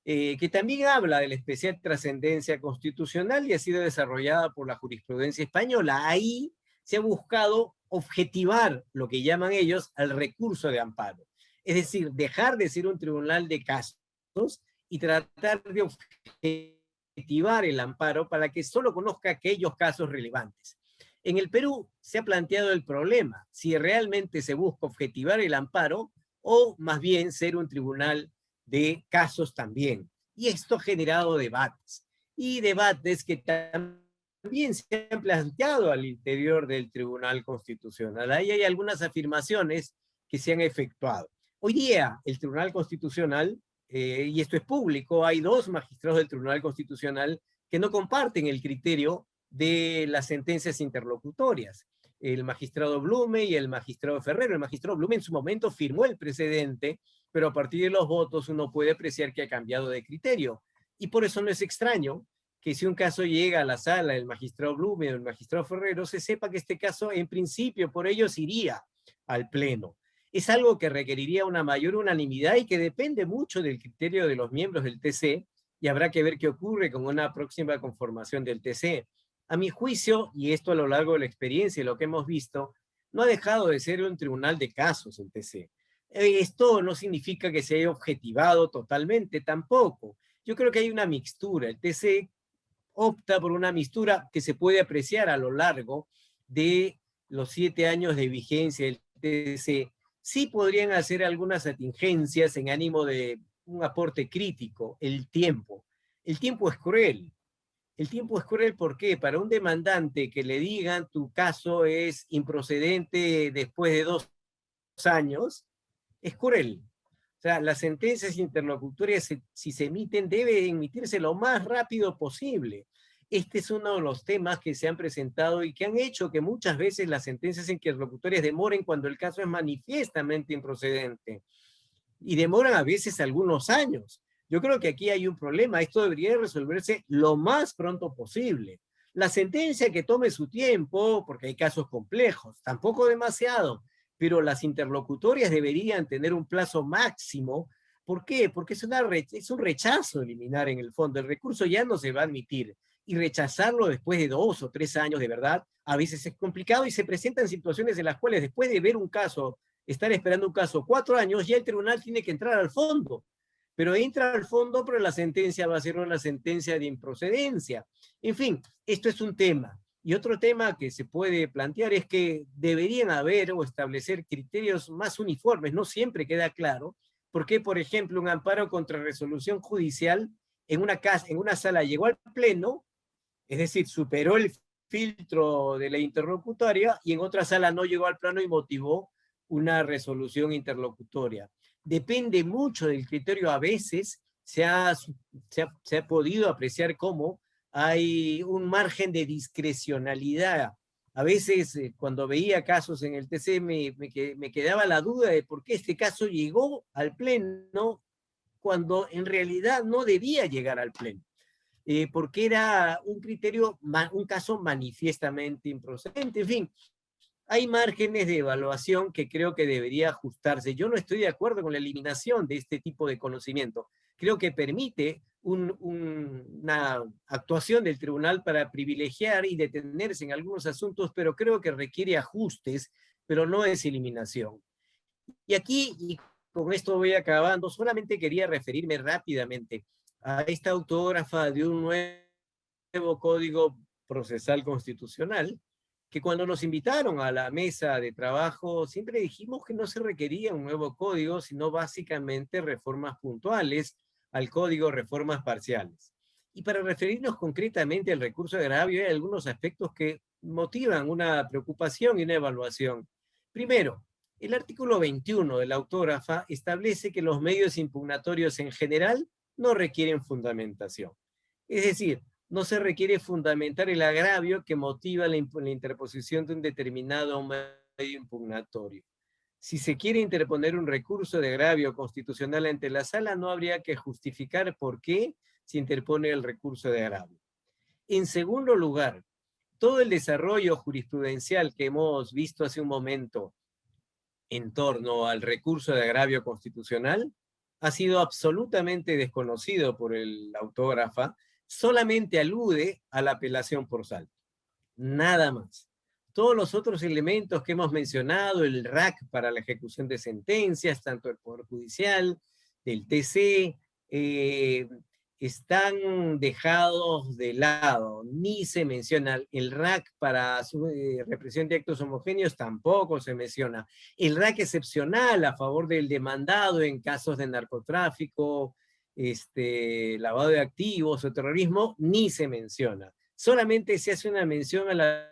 [SPEAKER 3] que también habla de la especial trascendencia constitucional y ha sido desarrollada por la jurisprudencia española. Ahí se ha buscado objetivar lo que llaman ellos al recurso de amparo. Es decir, dejar de ser un tribunal de casos y tratar de objetivar el amparo para que solo conozca aquellos casos relevantes. En el Perú se ha planteado el problema, si realmente se busca objetivar el amparo o más bien ser un tribunal de casos también. Y esto ha generado debates. Y debates que también se han planteado al interior del Tribunal Constitucional. Ahí hay algunas afirmaciones que se han efectuado. Hoy día el Tribunal Constitucional, y esto es público, hay 2 magistrados del Tribunal Constitucional que no comparten el criterio de las sentencias interlocutorias. El magistrado Blume y el magistrado Ferrero. El magistrado Blume en su momento firmó el precedente, pero a partir de los votos uno puede apreciar que ha cambiado de criterio. Y por eso no es extraño que si un caso llega a la sala del magistrado Blume o del magistrado Ferrero, se sepa que este caso en principio por ellos iría al pleno. Es algo que requeriría una mayor unanimidad y que depende mucho del criterio de los miembros del TC, y habrá que ver qué ocurre con una próxima conformación del TC. A mi juicio, y esto a lo largo de la experiencia y lo que hemos visto, no ha dejado de ser un tribunal de casos el TC. Esto no significa que se haya objetivado totalmente, tampoco. Yo creo que hay una mixtura. El TC opta por una mixtura que se puede apreciar a lo largo de los 7 años de vigencia del TC. Sí podrían hacer algunas atingencias en ánimo de un aporte crítico, el tiempo. El tiempo es cruel. El tiempo es cruel, ¿por qué? Para un demandante que le digan tu caso es improcedente después de 2 años, es cruel. O sea, las sentencias interlocutorias, si se emiten, deben emitirse lo más rápido posible. Este es uno de los temas que se han presentado y que han hecho que muchas veces las sentencias interlocutorias demoren cuando el caso es manifiestamente improcedente. Y demoran a veces algunos años. Yo creo que aquí hay un problema. Esto debería resolverse lo más pronto posible. La sentencia que tome su tiempo, porque hay casos complejos, tampoco demasiado, pero las interlocutorias deberían tener un plazo máximo. ¿Por qué? Porque es un rechazo eliminar en el fondo. El recurso ya no se va a admitir y rechazarlo después de 2 o 3 años, de verdad, a veces es complicado y se presentan situaciones en las cuales después de ver un caso, estar esperando un caso 4 años, ya el tribunal tiene que entrar al fondo. Pero entra al fondo, pero la sentencia va a ser una sentencia de improcedencia. En fin, esto es un tema. Y otro tema que se puede plantear es que deberían haber o establecer criterios más uniformes. No siempre queda claro por qué, por ejemplo, un amparo contra resolución judicial en una sala llegó al pleno, es decir, superó el filtro de la interlocutoria, y en otra sala no llegó al pleno y motivó una resolución interlocutoria. Depende mucho del criterio. A veces se ha podido apreciar cómo hay un margen de discrecionalidad. A veces, cuando veía casos en el TC, me quedaba la duda de por qué este caso llegó al pleno cuando en realidad no debía llegar al pleno. Porque era un caso manifiestamente improcedente. En fin, hay márgenes de evaluación que creo que debería ajustarse. Yo no estoy de acuerdo con la eliminación de este tipo de conocimiento. Creo que permite una actuación del tribunal para privilegiar y detenerse en algunos asuntos, pero creo que requiere ajustes, pero no es eliminación. Y aquí, y con esto voy acabando, solamente quería referirme rápidamente a esta autógrafa de un nuevo Código Procesal Constitucional, que cuando nos invitaron a la mesa de trabajo, siempre dijimos que no se requería un nuevo código, sino básicamente reformas puntuales al código, reformas parciales. Y para referirnos concretamente al recurso de agravio, hay algunos aspectos que motivan una preocupación y una evaluación. Primero, el artículo 21 de la autógrafa establece que los medios impugnatorios en general no requieren fundamentación. Es decir, no se requiere fundamentar el agravio que motiva la interposición de un determinado medio impugnatorio. Si se quiere interponer un recurso de agravio constitucional ante la sala, no habría que justificar por qué se interpone el recurso de agravio. En segundo lugar, todo el desarrollo jurisprudencial que hemos visto hace un momento en torno al recurso de agravio constitucional ha sido absolutamente desconocido por el autógrafa. Solamente alude a la apelación por salto, nada más. Todos los otros elementos que hemos mencionado, el RAC para la ejecución de sentencias, tanto del Poder Judicial, del TC, están dejados de lado. Ni se menciona el RAC para su represión de actos homogéneos, tampoco se menciona. El RAC excepcional a favor del demandado en casos de narcotráfico, lavado de activos o terrorismo, ni se menciona. Solamente se hace una mención a la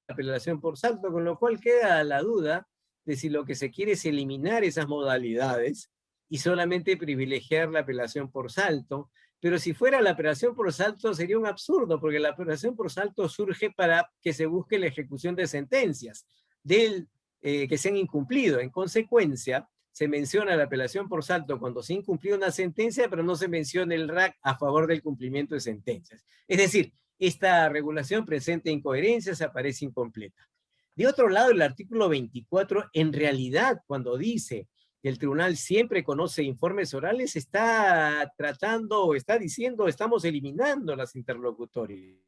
[SPEAKER 3] apelación por salto, con lo cual queda la duda de si lo que se quiere es eliminar esas modalidades y solamente privilegiar la apelación por salto. Pero si fuera la apelación por salto sería un absurdo, porque la apelación por salto surge para que se busque la ejecución de sentencias que se han incumplido. En consecuencia, se menciona la apelación por salto cuando se incumplió una sentencia, pero no se menciona el RAC a favor del cumplimiento de sentencias. Es decir, esta regulación presenta incoherencias, aparece incompleta. De otro lado, el artículo 24, en realidad, cuando dice que el tribunal siempre conoce informes orales, está tratando o está diciendo estamos eliminando las interlocutorias.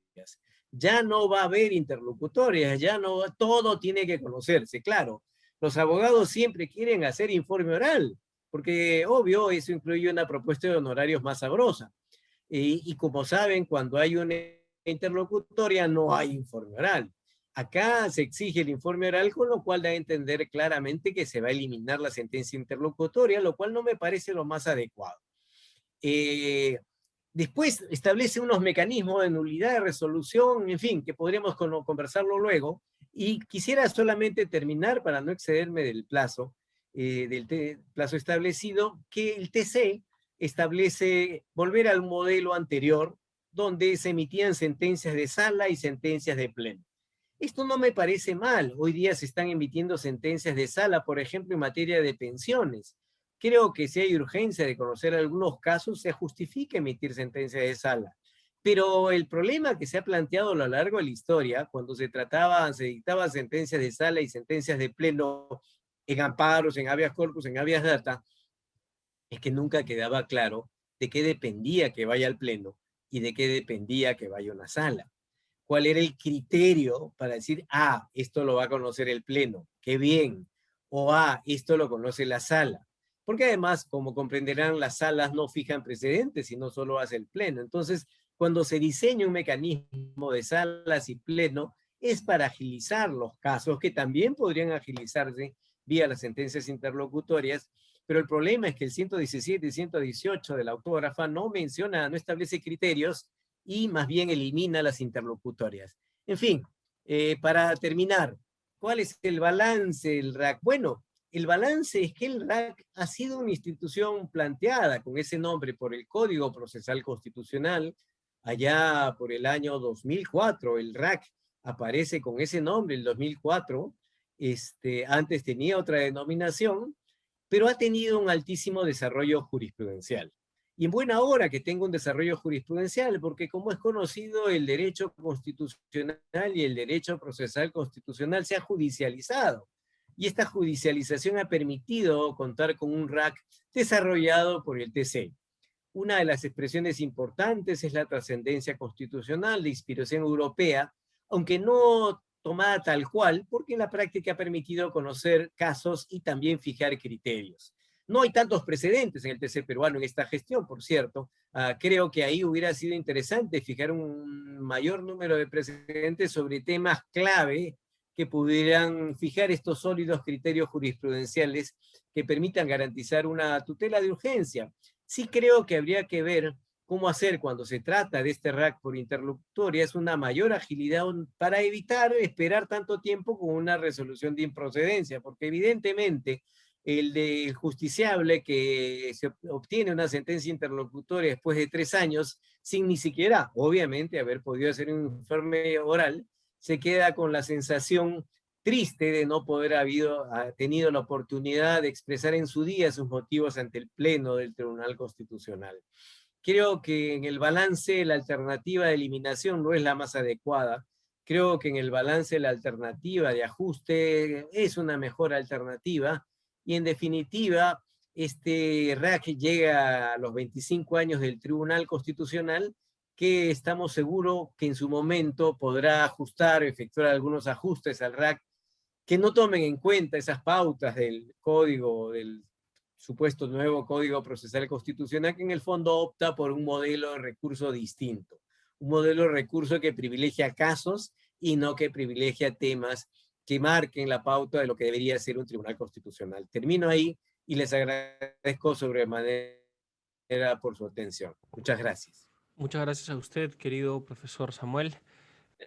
[SPEAKER 3] Ya no va a haber interlocutorias, ya no, todo tiene que conocerse. Claro, los abogados siempre quieren hacer informe oral, porque obvio, eso incluye una propuesta de honorarios más sabrosa. Y como saben, cuando hay una interlocutoria no hay informe oral. Acá se exige el informe oral, con lo cual da a entender claramente que se va a eliminar la sentencia interlocutoria, lo cual no me parece lo más adecuado. Después establece unos mecanismos de nulidad de resolución, en fin, que podríamos conversarlo luego. Y quisiera solamente terminar, para no excederme del plazo, plazo establecido, que el TC establece volver al modelo anterior, donde se emitían sentencias de sala y sentencias de pleno. Esto no me parece mal. Hoy día se están emitiendo sentencias de sala, por ejemplo, en materia de pensiones. Creo que si hay urgencia de conocer algunos casos, se justifica emitir sentencias de sala. Pero el problema que se ha planteado a lo largo de la historia, cuando se dictaban sentencias de sala y sentencias de pleno en amparos, en habeas corpus, en habeas data, es que nunca quedaba claro de qué dependía que vaya al pleno y de qué dependía que vaya a una sala. ¿Cuál era el criterio para decir, esto lo va a conocer el pleno, qué bien, o esto lo conoce la sala? Porque además, como comprenderán, las salas no fijan precedentes, sino solo hace el pleno. Entonces, cuando se diseña un mecanismo de salas y pleno, es para agilizar los casos, que también podrían agilizarse vía las sentencias interlocutorias, pero el problema es que el 117 y 118 de la autógrafa no establece criterios y más bien elimina las interlocutorias. En fin, para terminar, ¿cuál es el balance del RAC? Bueno, el balance es que el RAC ha sido una institución planteada con ese nombre por el Código Procesal Constitucional. Allá por el año 2004, el RAC aparece con ese nombre, el 2004. Antes tenía otra denominación, pero ha tenido un altísimo desarrollo jurisprudencial. Y en buena hora que tenga un desarrollo jurisprudencial, porque como es conocido, el derecho constitucional y el derecho procesal constitucional se ha judicializado. Y esta judicialización ha permitido contar con un RAC desarrollado por el TC. Una de las expresiones importantes es la trascendencia constitucional de inspiración europea, aunque no tomada tal cual, porque en la práctica ha permitido conocer casos y también fijar criterios. No hay tantos precedentes en el TC peruano en esta gestión, por cierto. Creo que ahí hubiera sido interesante fijar un mayor número de precedentes sobre temas clave que pudieran fijar estos sólidos criterios jurisprudenciales que permitan garantizar una tutela de urgencia. Sí creo que habría que ver cómo hacer cuando se trata de este RAC por interlocutoria es una mayor agilidad para evitar esperar tanto tiempo con una resolución de improcedencia, porque evidentemente el justiciable que se obtiene una sentencia interlocutoria después de 3 años, sin ni siquiera, obviamente, haber podido hacer un informe oral, se queda con la sensación triste de no poder haber tenido la oportunidad de expresar en su día sus motivos ante el Pleno del Tribunal Constitucional. Creo que en el balance la alternativa de eliminación no es la más adecuada. Creo que en el balance la alternativa de ajuste es una mejor alternativa. Y en definitiva, este RAC llega a los 25 años del Tribunal Constitucional, que estamos seguros que en su momento podrá ajustar, efectuar algunos ajustes al RAC que no tomen en cuenta esas pautas del código, del supuesto nuevo Código Procesal Constitucional, que en el fondo opta por un modelo de recurso distinto. Un modelo de recurso que privilegia casos y no que privilegia temas que marquen la pauta de lo que debería ser un tribunal constitucional. Termino ahí y les agradezco sobremanera por su atención. Muchas gracias.
[SPEAKER 1] Muchas gracias a usted, querido profesor Samuel.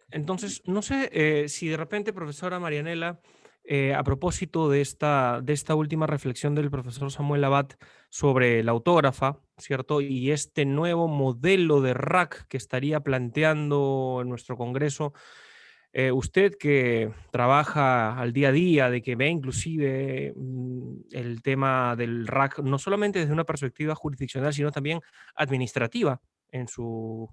[SPEAKER 1] Entonces, no sé si de repente, profesora Marianela, a propósito de esta última reflexión del profesor Samuel Abad sobre la autógrafa, ¿cierto? Y este nuevo modelo de RAC que estaría planteando en nuestro Congreso, usted que trabaja al día a día, de que ve inclusive el tema del RAC, no solamente desde una perspectiva jurisdiccional, sino también administrativa en su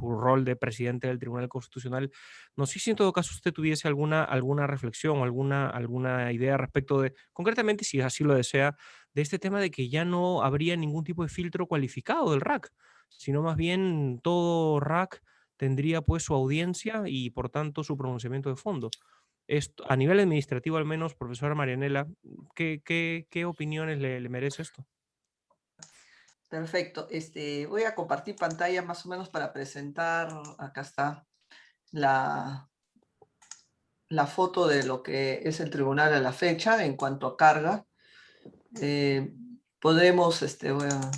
[SPEAKER 1] rol de presidente del Tribunal Constitucional. No sé si en todo caso usted tuviese alguna reflexión o alguna idea respecto de, concretamente, si así lo desea, de este tema de que ya no habría ningún tipo de filtro cualificado del RAC, sino más bien todo RAC tendría pues su audiencia y por tanto su pronunciamiento de fondo. Esto, a nivel administrativo al menos, profesora Marianela, ¿qué opiniones le merece esto?
[SPEAKER 2] Perfecto. Voy a compartir pantalla más o menos para presentar, acá está, la foto de lo que es el tribunal a la fecha en cuanto a carga. Podemos, voy a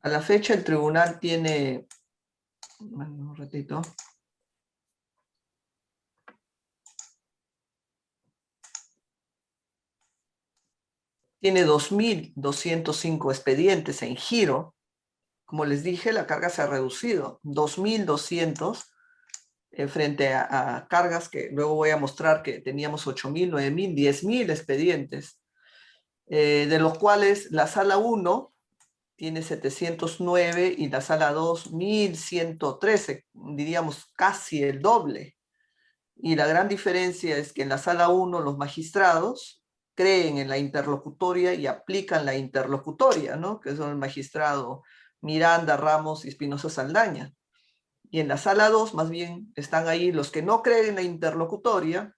[SPEAKER 2] A la fecha el tribunal tiene, bueno, un ratito, tiene 2.205 expedientes en giro. Como les dije, la carga se ha reducido, 2.200 frente a cargas que luego voy a mostrar que teníamos 8.000, 9.000, 10.000 expedientes, de los cuales la sala 1 tiene 709 y la sala 2, 1.113, diríamos casi el doble. Y la gran diferencia es que en la sala 1 los magistrados creen en la interlocutoria y aplican la interlocutoria, ¿no? Que son el magistrado Miranda, Ramos y Espinosa Saldaña. Y en la sala 2, más bien, están ahí los que no creen en la interlocutoria,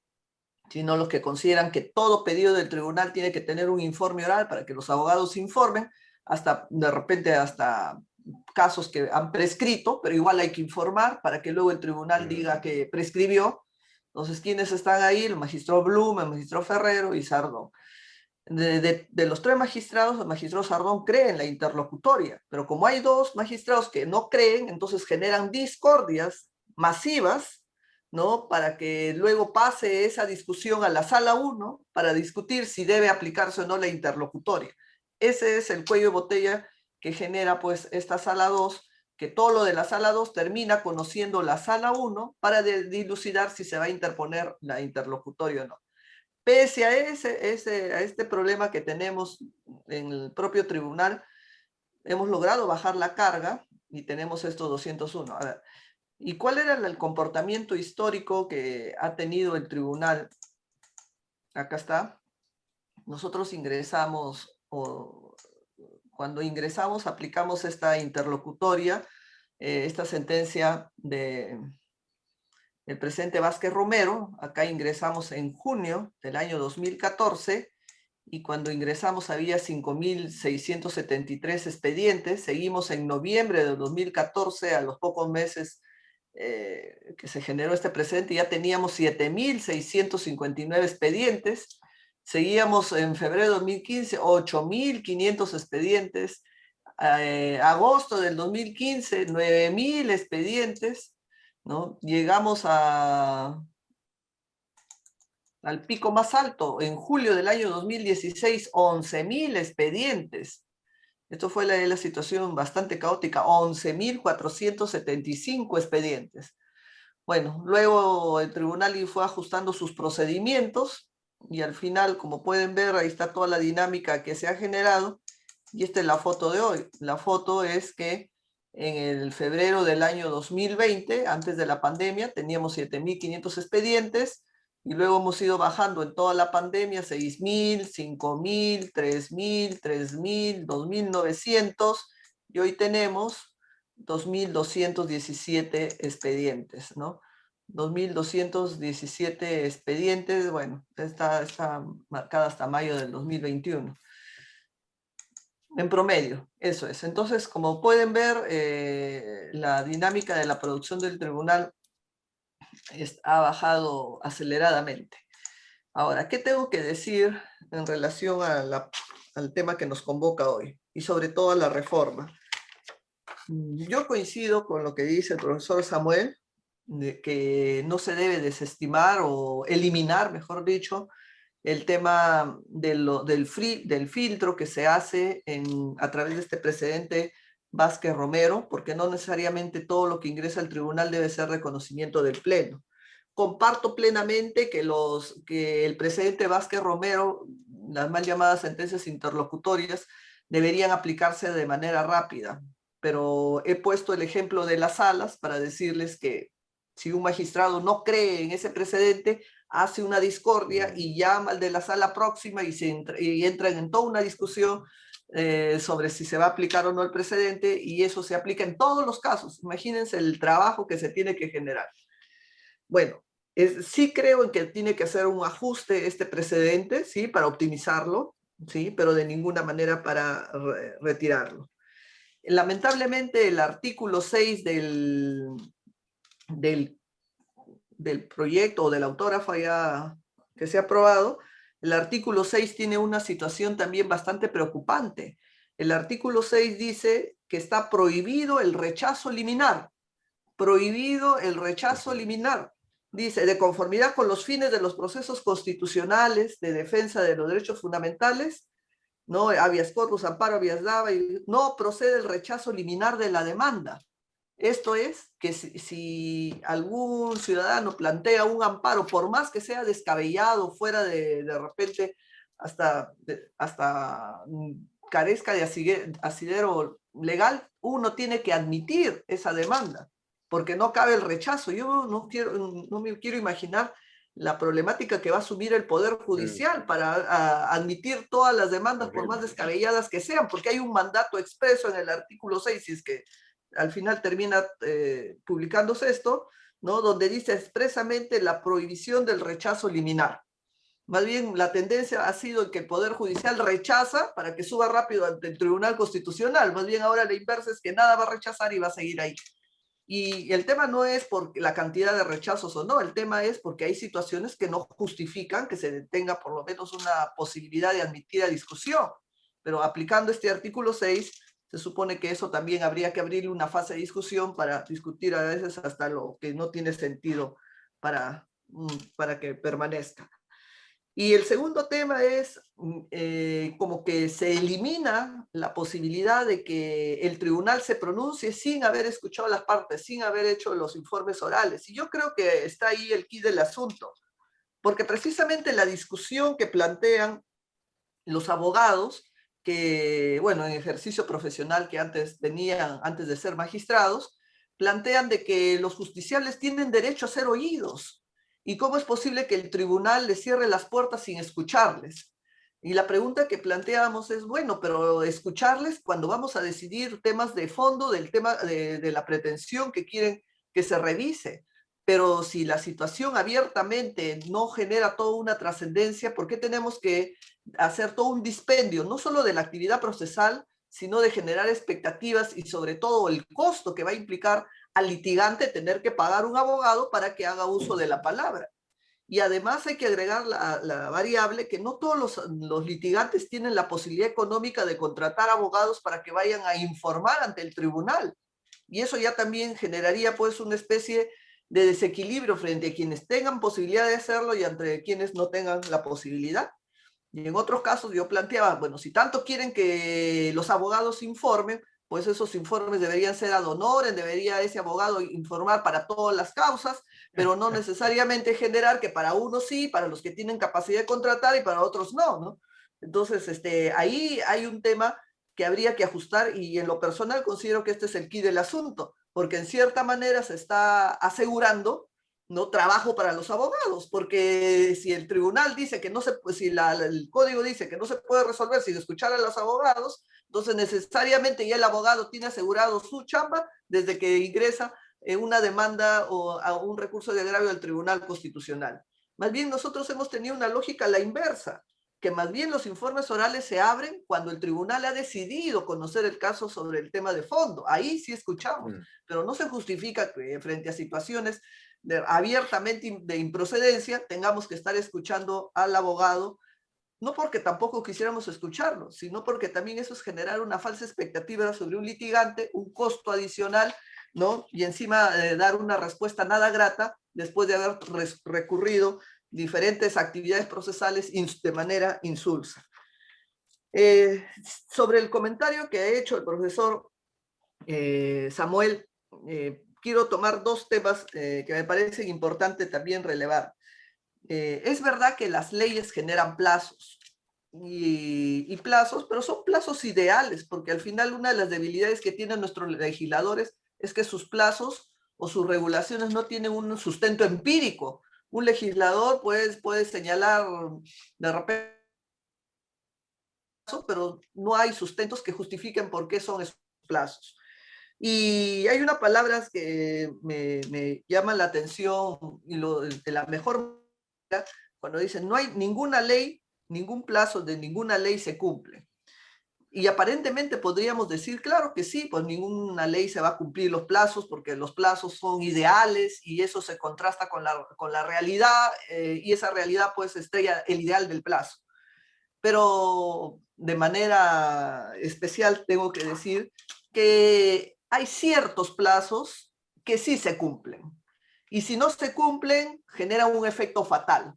[SPEAKER 2] sino los que consideran que todo pedido del tribunal tiene que tener un informe oral para que los abogados informen, hasta de repente hasta casos que han prescrito, pero igual hay que informar para que luego el tribunal diga que prescribió. Entonces, ¿quiénes están ahí? El magistrado Blum, el magistrado Ferrero y Sardón. De los 3 magistrados, el magistrado Sardón cree en la interlocutoria, pero como hay 2 magistrados que no creen, entonces generan discordias masivas, ¿no? Para que luego pase esa discusión a la sala 1 para discutir si debe aplicarse o no la interlocutoria. Ese es el cuello de botella que genera pues esta sala 2, que todo lo de la sala 2 termina conociendo la sala 1 para dilucidar si se va a interponer la interlocutoria o no. Pese a este problema que tenemos en el propio tribunal, hemos logrado bajar la carga y tenemos estos 201. A ver, ¿y cuál era el comportamiento histórico que ha tenido el tribunal? Acá está. Nosotros ingresamos, cuando ingresamos, aplicamos esta interlocutoria, esta sentencia del presidente Vázquez Romero. Acá ingresamos en junio del año 2014 y cuando ingresamos había 5.673 expedientes. Seguimos en noviembre de 2014, a los pocos meses que se generó este precedente, ya teníamos 7.659 expedientes. Seguíamos en febrero de 2015, 8.500 expedientes. Agosto del 2015, 9.000 expedientes, ¿no? Llegamos al pico más alto, en julio del año 2016, 11.000 expedientes. Esto fue la situación bastante caótica, 11.475 expedientes. Bueno, luego el tribunal fue ajustando sus procedimientos y al final, como pueden ver, ahí está toda la dinámica que se ha generado. Y esta es la foto de hoy. La foto es que en el febrero del año 2020, antes de la pandemia, teníamos 7.500 expedientes y luego hemos ido bajando en toda la pandemia 6.000, 5.000, 3.000, 3.000, 2.900 y hoy tenemos 2.217 expedientes, ¿no? 2.217 expedientes, bueno, está marcada hasta mayo del 2021. En promedio, eso es. Entonces, como pueden ver, la dinámica de la producción del tribunal ha bajado aceleradamente. Ahora, ¿qué tengo que decir en relación al tema que nos convoca hoy? Y sobre todo a la reforma. Yo coincido con lo que dice el profesor Samuel, de que no se debe desestimar o eliminar, mejor dicho, el tema del filtro que se hace a través de este precedente Vázquez Romero, porque no necesariamente todo lo que ingresa al tribunal debe ser reconocimiento del Pleno. Comparto plenamente que el precedente Vázquez Romero, las mal llamadas sentencias interlocutorias, deberían aplicarse de manera rápida, pero he puesto el ejemplo de las salas para decirles que si un magistrado no cree en ese precedente, hace una discordia y llama al de la sala próxima y entran en toda una discusión sobre si se va a aplicar o no el precedente, y eso se aplica en todos los casos. Imagínense el trabajo que se tiene que generar. Bueno, sí creo en que tiene que hacer un ajuste este precedente, ¿sí? Para optimizarlo, ¿sí? Pero de ninguna manera para retirarlo. Lamentablemente el artículo 6 del proyecto o del autógrafo ya que se ha aprobado, el artículo 6 tiene una situación también bastante preocupante. El artículo 6 dice que está prohibido el rechazo liminar. Prohibido el rechazo liminar. Dice, de conformidad con los fines de los procesos constitucionales de defensa de los derechos fundamentales, no habeas corpus, amparo, habeas daba, no procede el rechazo liminar de la demanda. Esto es que si algún ciudadano plantea un amparo, por más que sea descabellado, fuera de repente hasta carezca de asidero legal, uno tiene que admitir esa demanda, porque no cabe el rechazo. Yo no me quiero imaginar la problemática que va a asumir el Poder Judicial para admitir todas las demandas, por más descabelladas que sean, porque hay un mandato expreso en el artículo 6, si es que al final termina publicándose esto, ¿no? Donde dice expresamente la prohibición del rechazo liminar. Más bien la tendencia ha sido que el Poder Judicial rechaza para que suba rápido ante el Tribunal Constitucional. Más bien ahora la inversa es que nada va a rechazar y va a seguir ahí. Y el tema no es por la cantidad de rechazos o no, el tema es porque hay situaciones que no justifican que se tenga por lo menos una posibilidad de admitir a discusión. Pero aplicando este artículo 6, se supone que eso también habría que abrirle una fase de discusión para discutir a veces hasta lo que no tiene sentido para que permanezca. Y el segundo tema es como que se elimina la posibilidad de que el tribunal se pronuncie sin haber escuchado las partes, sin haber hecho los informes orales. Y yo creo que está ahí el quid del asunto, porque precisamente la discusión que plantean los abogados, que, bueno, en ejercicio profesional que antes tenían, antes de ser magistrados, plantean de que los justiciables tienen derecho a ser oídos. ¿Y cómo es posible que el tribunal les cierre las puertas sin escucharles? Y la pregunta que planteamos es, bueno, pero escucharles cuando vamos a decidir temas de fondo, del tema de la pretensión que quieren que se revise. Pero si la situación abiertamente no genera toda una trascendencia, ¿por qué tenemos que hacer todo un dispendio, no solo de la actividad procesal, sino de generar expectativas y sobre todo el costo que va a implicar al litigante tener que pagar un abogado para que haga uso de la palabra? Y además hay que agregar la variable que no todos los litigantes tienen la posibilidad económica de contratar abogados para que vayan a informar ante el tribunal. Y eso ya también generaría pues una especie de desequilibrio frente a quienes tengan posibilidad de hacerlo y entre quienes no tengan la posibilidad. Y en otros casos yo planteaba, bueno, si tanto quieren que los abogados informen, pues esos informes deberían ser ad honorem, debería ese abogado informar para todas las causas, pero no necesariamente generar que para unos sí, para los que tienen capacidad de contratar y para otros no, ¿no? Entonces, ahí hay un tema que habría que ajustar y en lo personal considero que este es el quid del asunto, porque en cierta manera se está asegurando no trabajo para los abogados, porque si el tribunal dice que no se, pues si el código dice que no se puede resolver sin escuchar a los abogados, entonces necesariamente ya el abogado tiene asegurado su chamba desde que ingresa en una demanda o a un recurso de agravio del Tribunal Constitucional. Más bien nosotros hemos tenido una lógica a la inversa, que más bien los informes orales se abren cuando el tribunal ha decidido conocer el caso sobre el tema de fondo. Ahí sí escuchamos, pero no se justifica que frente a situaciones abiertamente de improcedencia tengamos que estar escuchando al abogado, no porque tampoco quisiéramos escucharlo, sino porque también eso es generar una falsa expectativa sobre un litigante, un costo adicional, ¿no? Y encima dar una respuesta nada grata después de haber recurrido diferentes actividades procesales de manera insulsa. Sobre el comentario que ha hecho el profesor Samuel, quiero tomar dos temas que me parecen importantes también relevar. Es verdad que las leyes generan plazos y plazos, pero son plazos ideales, porque al final una de las debilidades que tienen nuestros legisladores es que sus plazos o sus regulaciones no tienen un sustento empírico. Un legislador puede señalar de repente, pero no hay sustentos que justifiquen por qué son esos plazos. Y hay unas palabras que me llaman la atención y de la mejor manera, cuando dicen no hay ninguna ley, ningún plazo de ninguna ley se cumple. Y aparentemente podríamos decir, claro que sí, pues ninguna ley se va a cumplir los plazos porque los plazos son ideales y eso se contrasta con la realidad y esa realidad pues estrella el ideal del plazo. pero de manera especial tengo que decir que hay ciertos plazos que sí se cumplen. Y si no se cumplen, genera un efecto fatal.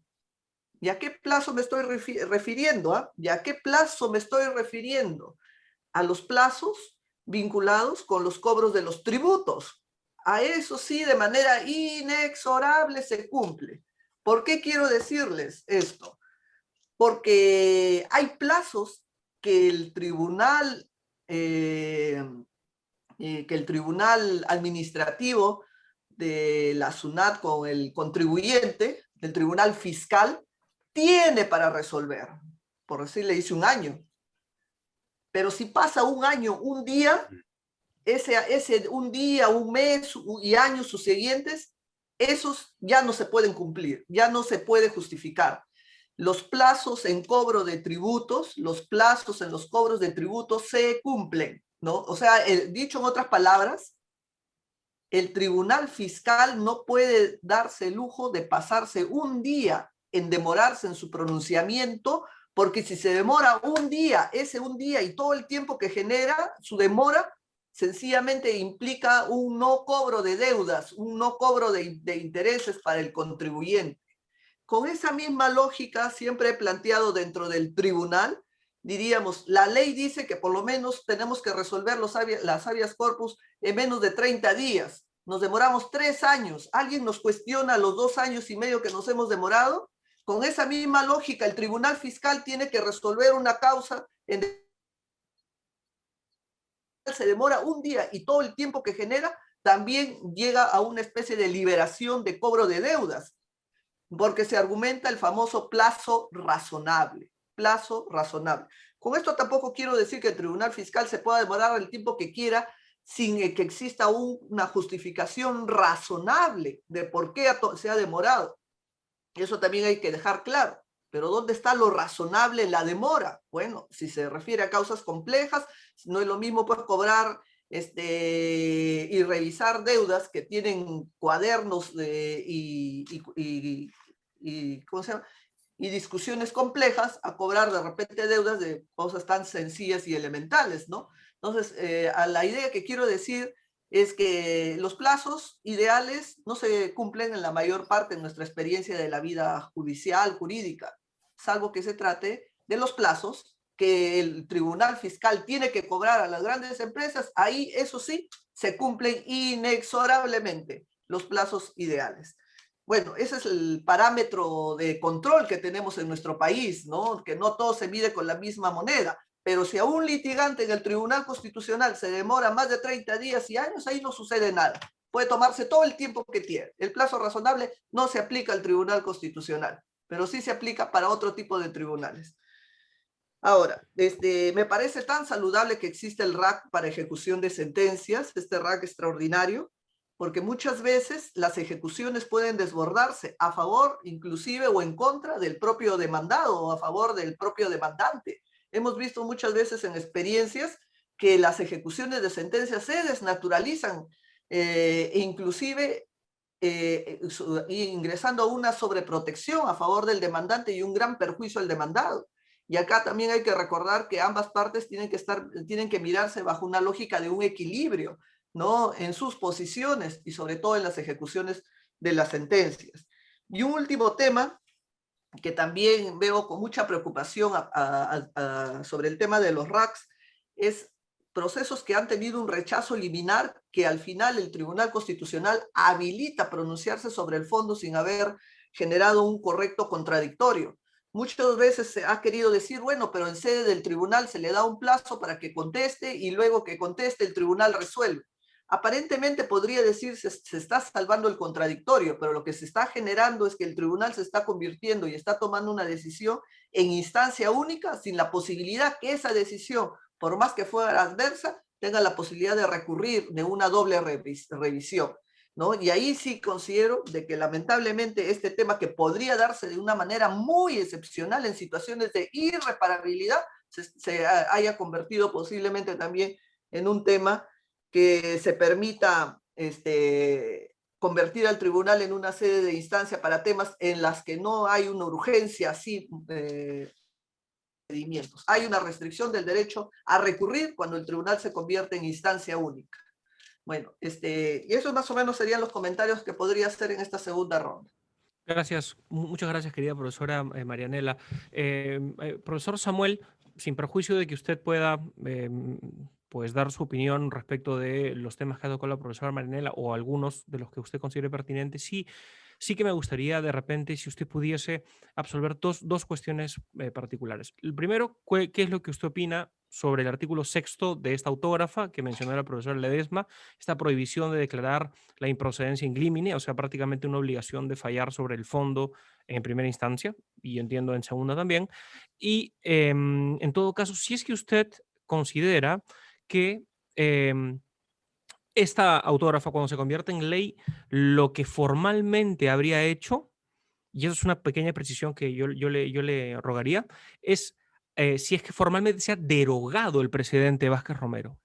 [SPEAKER 2] ¿Y a qué plazo me estoy refiriendo? ¿Ah? ¿Y a qué plazo me estoy refiriendo? A los plazos vinculados con los cobros de los tributos. A eso sí, de manera inexorable se cumple. ¿Por qué quiero decirles esto? Porque hay plazos que el tribunal, administrativo de la SUNAT con el contribuyente, el tribunal fiscal, tiene para resolver. Por decirle, dice un año. Pero si pasa un año, un día, ese un día, un mes y años subsiguientes, esos ya no se pueden cumplir, ya no se puede justificar. Los plazos en cobro de tributos, los plazos en los cobros de tributos se cumplen, ¿no? O sea, dicho en otras palabras, el tribunal fiscal no puede darse el lujo de pasarse un día en demorarse en su pronunciamiento, porque si se demora un día, ese un día y todo el tiempo que genera su demora, sencillamente implica un no cobro de deudas, un no cobro de intereses para el contribuyente. Con esa misma lógica, siempre he planteado dentro del tribunal, diríamos, la ley dice que por lo menos tenemos que resolver las habeas corpus en menos de 30 días. Nos demoramos 3 años. ¿Alguien nos cuestiona los 2 años y medio que nos hemos demorado? Con esa misma lógica, el tribunal fiscal tiene que resolver una causa en se demora un día y todo el tiempo que genera también llega a una especie de liberación de cobro de deudas, porque se argumenta el famoso plazo razonable. Plazo razonable. Con esto tampoco quiero decir que el tribunal fiscal se pueda demorar el tiempo que quiera sin que exista una justificación razonable de por qué se ha demorado. Eso también hay que dejar claro. Pero ¿dónde está lo razonable en la demora? Bueno, si se refiere a causas complejas, no es lo mismo pues cobrar y revisar deudas que tienen cuadernos ¿cómo se llama? Y discusiones complejas a cobrar de repente deudas de cosas tan sencillas y elementales, ¿no? Entonces, a la idea que quiero decir es que los plazos ideales no se cumplen en la mayor parte de nuestra experiencia de la vida judicial, jurídica, salvo que se trate de los plazos que el tribunal fiscal tiene que cobrar a las grandes empresas. Ahí, eso sí, se cumplen inexorablemente los plazos ideales. Bueno, ese es el parámetro de control que tenemos en nuestro país, ¿no? Que no todo se mide con la misma moneda. Pero si a un litigante en el Tribunal Constitucional se demora más de 30 días y años, ahí no sucede nada. Puede tomarse todo el tiempo que tiene. El plazo razonable no se aplica al Tribunal Constitucional, pero sí se aplica para otro tipo de tribunales. Ahora, me parece tan saludable que existe el RAC para ejecución de sentencias, este RAC extraordinario, porque muchas veces las ejecuciones pueden desbordarse a favor, inclusive, o en contra del propio demandado o a favor del propio demandante. Hemos visto muchas veces en experiencias que las ejecuciones de sentencias se desnaturalizan, inclusive ingresando a una sobreprotección a favor del demandante y un gran perjuicio al demandado. Y acá también hay que recordar que ambas partes tienen que mirarse bajo una lógica de un equilibrio, ¿no? En sus posiciones y sobre todo en las ejecuciones de las sentencias. Y un último tema que también veo con mucha preocupación sobre el tema de los RACs es procesos que han tenido un rechazo liminar que al final el Tribunal Constitucional habilita pronunciarse sobre el fondo sin haber generado un correcto contradictorio. Muchas veces se ha querido decir, bueno, pero en sede del tribunal se le da un plazo para que conteste y luego que conteste el tribunal resuelve. Aparentemente podría decirse se está salvando el contradictorio, pero lo que se está generando es que el tribunal se está convirtiendo y está tomando una decisión en instancia única sin la posibilidad que esa decisión, por más que fuera adversa, tenga la posibilidad de recurrir de una doble revisión, ¿no? Y ahí sí considero de que lamentablemente este tema que podría darse de una manera muy excepcional en situaciones de irreparabilidad se haya convertido posiblemente también en un tema que se permita convertir al tribunal en una sede de instancia para temas en las que no hay una urgencia así procedimientos. Hay una restricción del derecho a recurrir cuando el tribunal se convierte en instancia única. Bueno, y esos más o menos serían los comentarios que podría hacer en esta segunda ronda.
[SPEAKER 1] Gracias, muchas gracias, querida profesora Marianela. Profesor Samuel, sin perjuicio de que usted pueda pues dar su opinión respecto de los temas que ha tocado la profesora Marianela o algunos de los que usted considere pertinentes, sí que me gustaría de repente si usted pudiese absolver dos cuestiones particulares. El primero, ¿qué es lo que usted opina sobre el artículo 6º de esta autógrafa que mencionó la profesora Ledesma, esta prohibición de declarar la improcedencia in limine, o sea, prácticamente una obligación de fallar sobre el fondo en primera instancia, y entiendo en segunda también? Y en todo caso, si es que usted considera que esta autógrafa, cuando se convierte en ley, lo que formalmente habría hecho, y eso es una pequeña precisión que yo le rogaría, es si es que formalmente se ha derogado el presidente Vázquez Romero.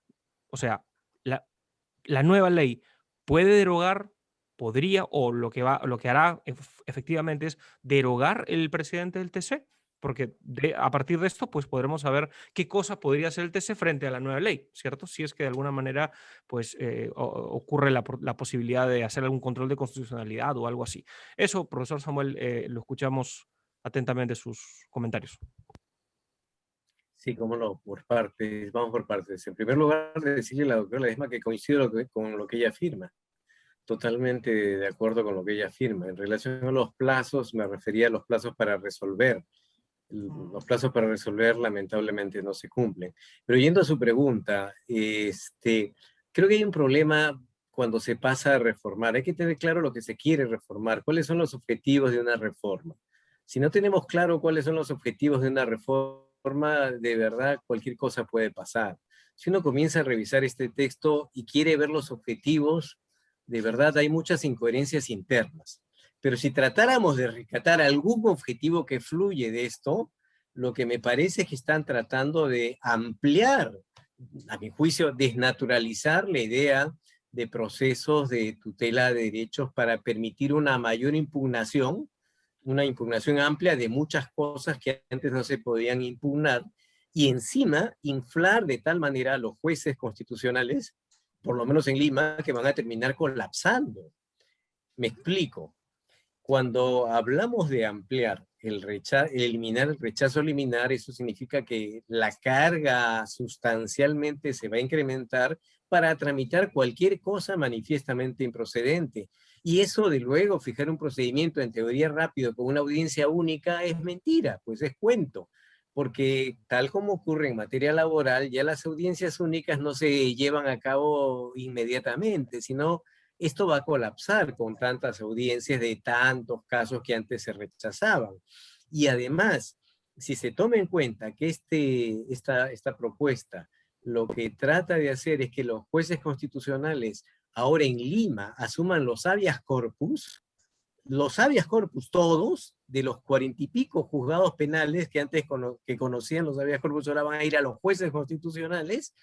[SPEAKER 1] O sea, la nueva ley puede derogar, podría, o lo que hará efectivamente es derogar el presidente del TC, porque a partir de esto pues podremos saber qué cosa podría hacer el TC frente a la nueva ley, ¿cierto? Si es que de alguna manera pues ocurre la posibilidad de hacer algún control de constitucionalidad o algo así. Eso, profesor Samuel, lo escuchamos atentamente sus comentarios.
[SPEAKER 3] Sí, cómo no, por partes, vamos por partes. En primer lugar, decirle a la doctora Ledesma que coincido con lo que ella afirma. Totalmente de acuerdo con lo que ella afirma. En relación a los plazos, me refería a los plazos para resolver. Los plazos para resolver lamentablemente no se cumplen. Pero yendo a su pregunta, creo que hay un problema cuando se pasa a reformar. Hay que tener claro lo que se quiere reformar, cuáles son los objetivos de una reforma. Si no tenemos claro cuáles son los objetivos de una reforma, de verdad cualquier cosa puede pasar. Si uno comienza a revisar este texto y quiere ver los objetivos, de verdad hay muchas incoherencias internas. Pero si tratáramos de rescatar algún objetivo que fluye de esto, lo que me parece es que están tratando de ampliar, a mi juicio, desnaturalizar la idea de procesos de tutela de derechos para permitir una mayor impugnación, una impugnación amplia de muchas cosas que antes no se podían impugnar, y encima inflar de tal manera a los jueces constitucionales, por lo menos en Lima, que van a terminar colapsando. Me explico. Cuando hablamos de ampliar eliminar el rechazo liminar, eso significa que la carga sustancialmente se va a incrementar para tramitar cualquier cosa manifiestamente improcedente. Y eso, de luego, fijar un procedimiento en teoría rápido con una audiencia única es mentira, pues es cuento. Porque tal como ocurre en materia laboral, ya las audiencias únicas no se llevan a cabo inmediatamente, sino esto va a colapsar con tantas audiencias de tantos casos que antes se rechazaban. Y además, si se toma en cuenta que esta propuesta lo que trata de hacer es que los jueces constitucionales ahora en Lima asuman los habeas corpus todos, de los 40 y pico juzgados penales que antes que conocían los habeas corpus, ahora van a ir a los jueces constitucionales,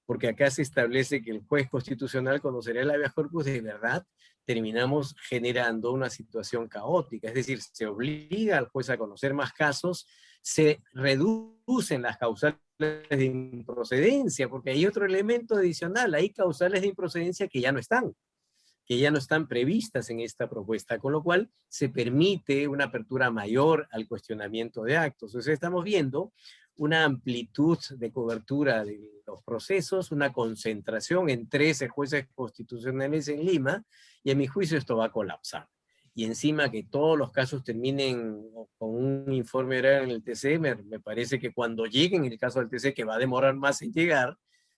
[SPEAKER 3] porque acá se establece que el juez constitucional conocerá el habeas corpus. De verdad, terminamos generando una situación caótica. Es decir, se obliga al juez a conocer más casos, se reducen las causales de improcedencia, porque hay otro elemento adicional, hay causales de improcedencia que ya no están previstas en esta propuesta, con lo cual se permite una apertura mayor al cuestionamiento de actos. Entonces estamos viendo una amplitud de cobertura de los procesos, una concentración en 13 jueces constitucionales en Lima, y a mi juicio esto va a colapsar. Y encima que todos los casos terminen con un informe oral en el TC, me parece que cuando lleguen, en el caso del TC, que va a demorar más en llegar,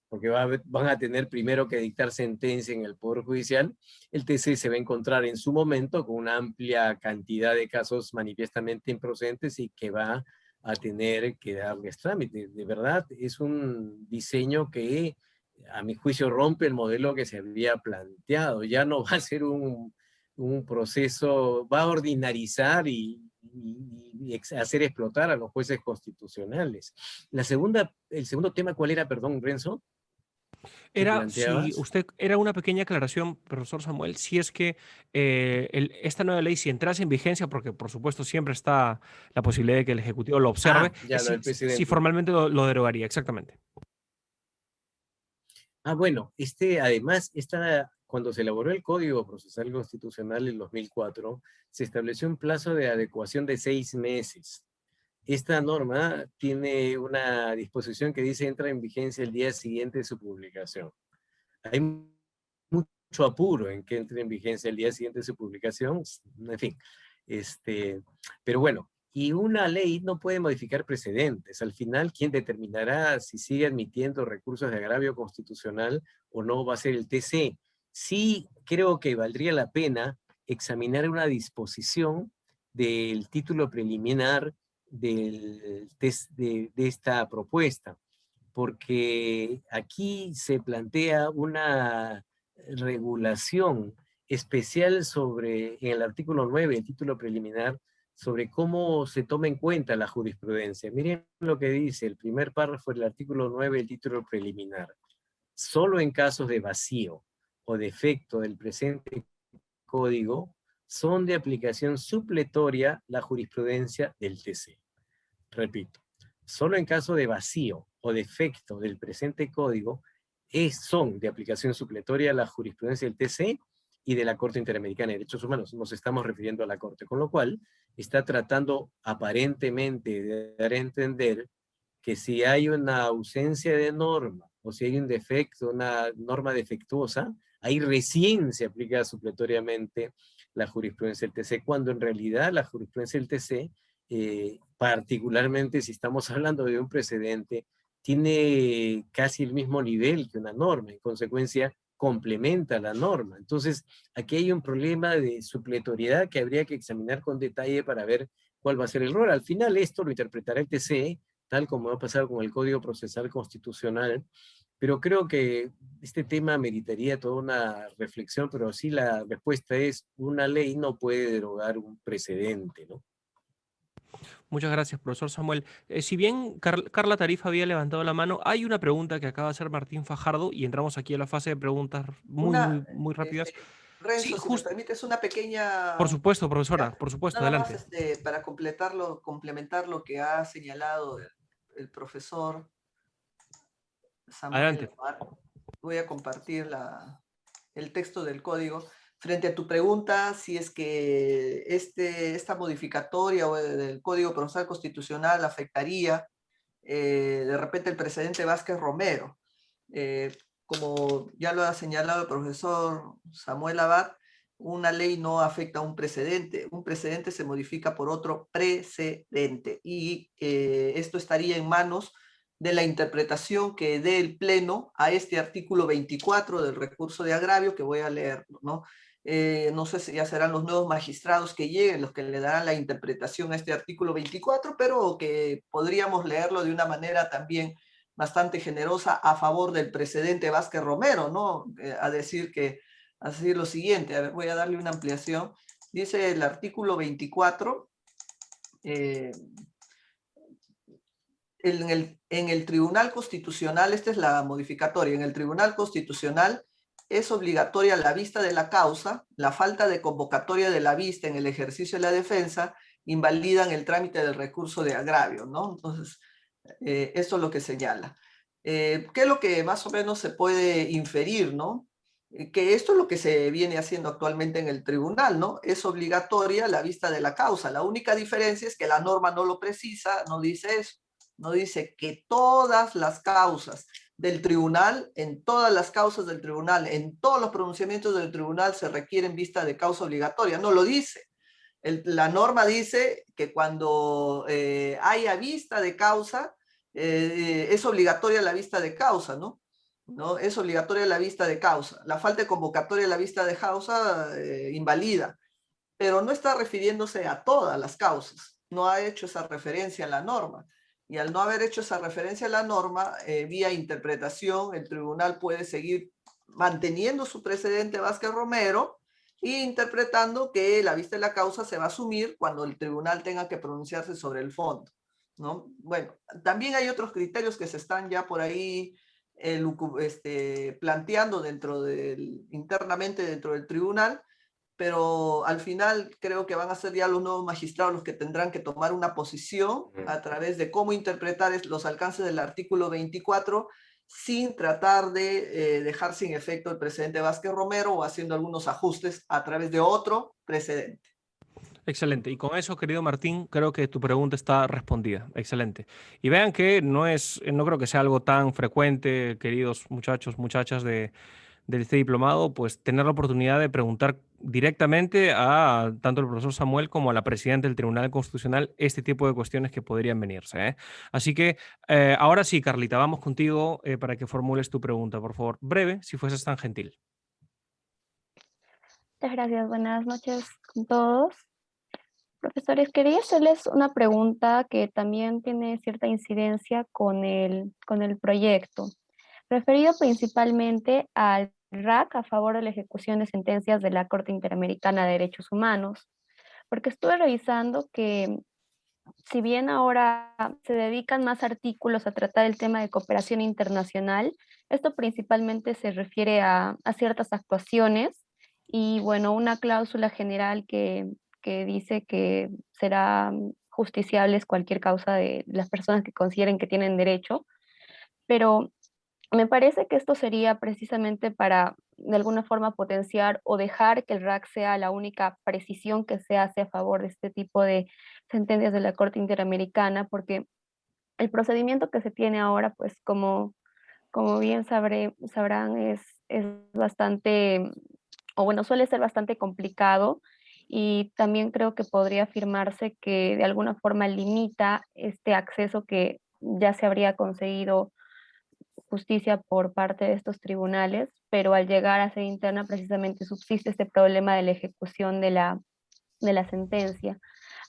[SPEAKER 3] porque van a tener primero que dictar sentencia en el Poder Judicial, el TC se va a encontrar en su momento con una amplia cantidad de casos manifiestamente improcedentes y que va a tener que darles trámite. De verdad, es un diseño que, a mi juicio, rompe el modelo que se había planteado. Ya no va a ser un proceso, va a ordinarizar y hacer explotar a los jueces constitucionales. El segundo tema, ¿cuál era, perdón, Renzo? que
[SPEAKER 1] Si
[SPEAKER 3] planteabas.
[SPEAKER 1] usted, era una pequeña aclaración, profesor Samuel, si es que esta nueva ley, si entrase en vigencia, porque por supuesto siempre está la posibilidad de que el Ejecutivo lo observe,
[SPEAKER 3] Ya lo del
[SPEAKER 1] si
[SPEAKER 3] presidente.
[SPEAKER 1] formalmente lo derogaría, exactamente.
[SPEAKER 3] Bueno, además, cuando se elaboró el Código Procesal Constitucional en 2004, se estableció un plazo de adecuación de 6 meses. Esta norma tiene una disposición que dice entra en vigencia el día siguiente de su publicación. Hay mucho apuro en que entre en vigencia el día siguiente de su publicación, en fin. Pero bueno, y una ley no puede modificar precedentes. Al final, quien determinará si sigue admitiendo recursos de agravio constitucional o no va a ser el TC. Sí creo que valdría la pena examinar una disposición del título preliminar de esta propuesta, porque aquí se plantea una regulación especial en el artículo 9, el título preliminar, sobre cómo se toma en cuenta la jurisprudencia. Miren lo que dice el primer párrafo del artículo 9, el título preliminar. Solo en casos de vacío o defecto del presente código son de aplicación supletoria la jurisprudencia del TC. Repito, solo en caso de vacío o defecto del presente código son de aplicación supletoria la jurisprudencia del TC y de la Corte Interamericana de Derechos Humanos. Nos estamos refiriendo a la Corte, con lo cual está tratando aparentemente de dar a entender que si hay una ausencia de norma o si hay un defecto, una norma defectuosa, ahí recién se aplica supletoriamente la jurisprudencia del TC, cuando en realidad la jurisprudencia del TC, particularmente si estamos hablando de un precedente, tiene casi el mismo nivel que una norma, en consecuencia complementa la norma. Entonces, aquí hay un problema de supletoriedad que habría que examinar con detalle para ver cuál va a ser el rol. Al final esto lo interpretará el TC, tal como va a pasar con el Código Procesal Constitucional, pero creo que este tema meritaría toda una reflexión, pero sí la respuesta es: una ley no puede derogar un precedente, ¿no?
[SPEAKER 1] Muchas gracias, profesor Samuel. Si bien Carla Tarifa había levantado la mano, hay una pregunta que acaba de hacer Martín Fajardo y entramos aquí a la fase de preguntas muy,
[SPEAKER 2] Una,
[SPEAKER 1] muy, muy rápidas. Sí,
[SPEAKER 2] Renzo, si me
[SPEAKER 1] justo,
[SPEAKER 2] permites, una
[SPEAKER 1] por
[SPEAKER 2] pequeña,
[SPEAKER 1] supuesto,
[SPEAKER 2] ya,
[SPEAKER 1] profesora, por supuesto,
[SPEAKER 2] nada más
[SPEAKER 1] adelante.
[SPEAKER 2] para complementar lo que ha señalado el profesor Samuel
[SPEAKER 1] Adelante.
[SPEAKER 2] Omar. Voy a compartir el texto del código. Frente a tu pregunta, si es que esta modificatoria del Código Procesal Constitucional afectaría de repente el presidente Vázquez Romero. Como ya lo ha señalado el profesor Samuel Abad, una ley no afecta a un precedente se modifica por otro precedente y esto estaría en manos de la interpretación que dé el Pleno a este artículo 24 del recurso de agravio que voy a leer, ¿no? No sé si ya serán los nuevos magistrados que lleguen los que le darán la interpretación a este artículo 24, pero que podríamos leerlo de una manera también bastante generosa a favor del presidente Vázquez Romero, ¿no? A decir lo siguiente, a ver, voy a darle una ampliación. Dice el artículo 24, en el Tribunal Constitucional, esta es la modificatoria, en el Tribunal Constitucional es obligatoria la vista de la causa, la falta de convocatoria de la vista en el ejercicio de la defensa invalidan el trámite del recurso de agravio, ¿no? Entonces, esto es lo que señala. ¿Qué es lo que más o menos se puede inferir, ¿no? Que esto es lo que se viene haciendo actualmente en el tribunal, ¿no? Es obligatoria la vista de la causa. La única diferencia es que la norma no lo precisa, no dice eso. No dice que todas las causas del tribunal, en todas las causas del tribunal, en todos los pronunciamientos del tribunal se requieren vista de causa obligatoria. No lo dice. La norma dice que cuando haya vista de causa, es obligatoria la vista de causa, ¿no? ¿No? Es obligatoria la vista de causa. La falta de convocatoria de la vista de causa invalida, pero no está refiriéndose a todas las causas. No ha hecho esa referencia en la norma. Y al no haber hecho esa referencia en la norma, vía interpretación, el tribunal puede seguir manteniendo su precedente Vázquez Romero e interpretando que la vista de la causa se va a asumir cuando el tribunal tenga que pronunciarse sobre el fondo, ¿no? Bueno, también hay otros criterios que se están ya por ahí planteando internamente dentro del tribunal, pero al final creo que van a ser ya los nuevos magistrados los que tendrán que tomar una posición a través de cómo interpretar los alcances del artículo 24 sin tratar de dejar sin efecto el precedente Vázquez Romero o haciendo algunos ajustes a través de otro precedente.
[SPEAKER 1] Excelente. Y con eso, querido Martín, creo que tu pregunta está respondida. Excelente. Y vean que no creo que sea algo tan frecuente, queridos muchachos, muchachas de este diplomado, pues tener la oportunidad de preguntar directamente a tanto el profesor Samuel como a la presidenta del Tribunal Constitucional este tipo de cuestiones que podrían venirse, ¿eh? Así que ahora sí, Carlita, vamos contigo para que formules tu pregunta, por favor. Breve, si fueses tan gentil.
[SPEAKER 4] Muchas gracias. Buenas noches con todos. Profesores, quería hacerles una pregunta que también tiene cierta incidencia con el proyecto, referido principalmente al RAC a favor de la ejecución de sentencias de la Corte Interamericana de Derechos Humanos, porque estuve revisando que si bien ahora se dedican más artículos a tratar el tema de cooperación internacional, esto principalmente se refiere a ciertas actuaciones y, bueno, una cláusula general que dice que será justiciables cualquier causa de las personas que consideren que tienen derecho, pero me parece que esto sería precisamente para, de alguna forma, potenciar o dejar que el RAC sea la única precisión que se hace a favor de este tipo de sentencias de la Corte Interamericana, porque el procedimiento que se tiene ahora, pues como bien sabrán, es bastante, o bueno, suele ser bastante complicado y también creo que podría afirmarse que de alguna forma limita este acceso que ya se habría conseguido justicia por parte de estos tribunales, pero al llegar a ser interna precisamente subsiste este problema de la ejecución de la sentencia.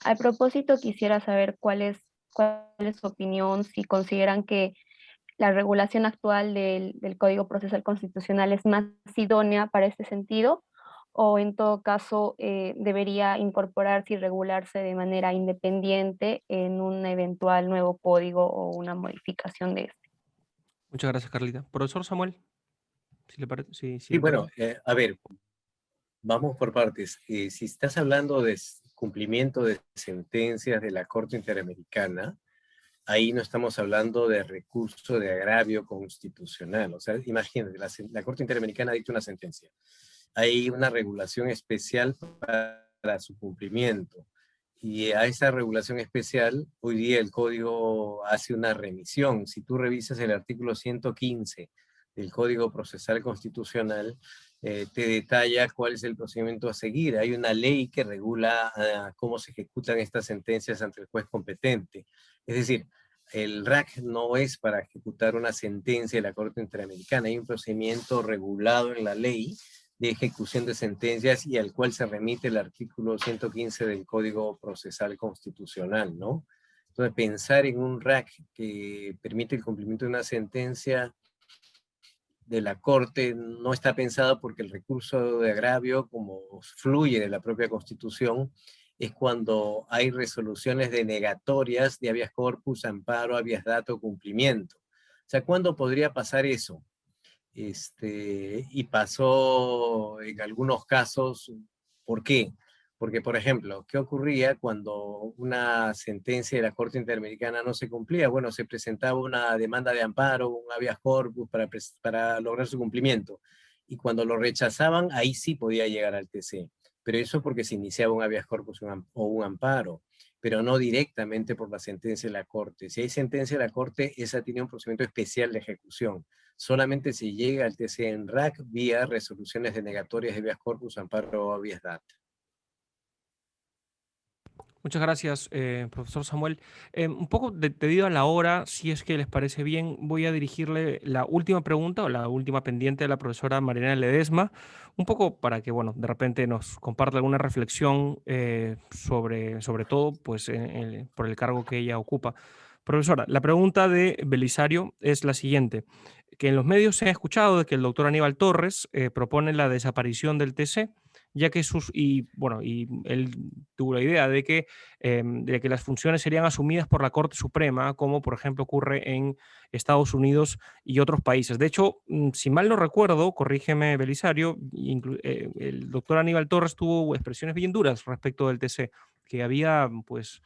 [SPEAKER 4] Al propósito, quisiera saber cuál es su opinión, si consideran que la regulación actual del Código Procesal Constitucional es más idónea para este sentido, o en todo caso debería incorporarse y regularse de manera independiente en un eventual nuevo código o una modificación de este.
[SPEAKER 1] Muchas gracias, Carlita. Profesor Samuel, si le parece. Si
[SPEAKER 3] Sí,
[SPEAKER 1] le
[SPEAKER 3] bueno,
[SPEAKER 1] parece.
[SPEAKER 3] a ver, vamos por partes. Si estás hablando de cumplimiento de sentencias de la Corte Interamericana, ahí no estamos hablando de recurso de agravio constitucional. O sea, imagínate, la Corte Interamericana dicta una sentencia. Hay una regulación especial para su cumplimiento. Y a esa regulación especial, hoy día el Código hace una remisión. Si tú revisas el artículo 115 del Código Procesal Constitucional, te detalla cuál es el procedimiento a seguir. Hay una ley que regula cómo se ejecutan estas sentencias ante el juez competente. Es decir, el RAC no es para ejecutar una sentencia de la Corte Interamericana. Hay un procedimiento regulado en la ley de ejecución de sentencias y al cual se remite el artículo 115 del Código Procesal Constitucional, ¿no? Entonces, pensar en un RAC que permite el cumplimiento de una sentencia de la Corte no está pensado porque el recurso de agravio, como fluye de la propia Constitución, es cuando hay resoluciones denegatorias de habeas corpus, amparo, habeas data, cumplimiento. O sea, ¿cuándo podría pasar eso? Y pasó en algunos casos. ¿Por qué? Porque, por ejemplo, ¿qué ocurría cuando una sentencia de la Corte Interamericana no se cumplía? Bueno, se presentaba una demanda de amparo, un habeas corpus para lograr su cumplimiento. Y cuando lo rechazaban, ahí sí podía llegar al TC. Pero eso porque se iniciaba un habeas corpus o un amparo, pero no directamente por la sentencia de la Corte. Si hay sentencia de la Corte, esa tiene un procedimiento especial de ejecución. Solamente se llega al TC en RAC vía resoluciones denegatorias de habeas corpus, amparo o habeas data.
[SPEAKER 1] Muchas gracias, profesor Samuel. Un poco debido a la hora, si es que les parece bien, voy a dirigirle la última pregunta o la última pendiente a la profesora Mariana Ledesma, un poco para que, bueno, de repente nos comparta alguna reflexión sobre todo, pues, por el cargo que ella ocupa. Profesora, la pregunta de Belisario es la siguiente, que en los medios se ha escuchado de que el doctor Aníbal Torres propone la desaparición del TC, ya que y él tuvo la idea de que las funciones serían asumidas por la Corte Suprema, como por ejemplo ocurre en Estados Unidos y otros países. De hecho, si mal no recuerdo, corrígeme Belisario, el doctor Aníbal Torres tuvo expresiones bien duras respecto del TC, que había pues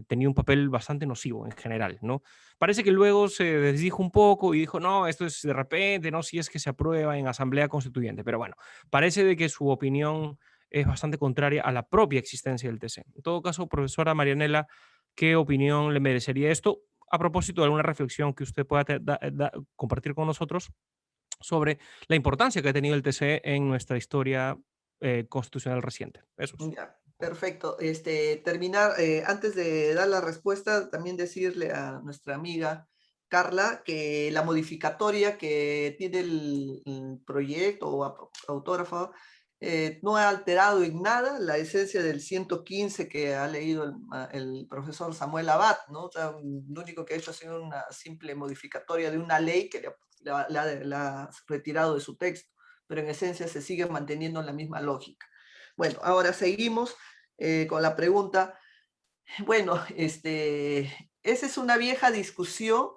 [SPEAKER 1] tenido un papel bastante nocivo en general, ¿no? Parece que luego se desdijo un poco y dijo, no, esto es de repente, no, si es que se aprueba en Asamblea Constituyente, pero bueno, parece de que su opinión es bastante contraria a la propia existencia del TC. En todo caso, profesora Marianela, ¿qué opinión le merecería esto? A propósito de alguna reflexión que usted pueda compartir con nosotros sobre la importancia que ha tenido el TC en nuestra historia constitucional reciente. Eso es.
[SPEAKER 2] Ya, perfecto. Terminar, antes de dar la respuesta, también decirle a nuestra amiga Carla que la modificatoria que tiene el proyecto o autógrafo no ha alterado en nada la esencia del 115 que ha leído el profesor Samuel Abad, ¿no? O sea, lo único que ha hecho ha sido una simple modificatoria de una ley que la ha retirado de su texto, pero en esencia se sigue manteniendo la misma lógica. Bueno, ahora seguimos con la pregunta. Bueno, esa es una vieja discusión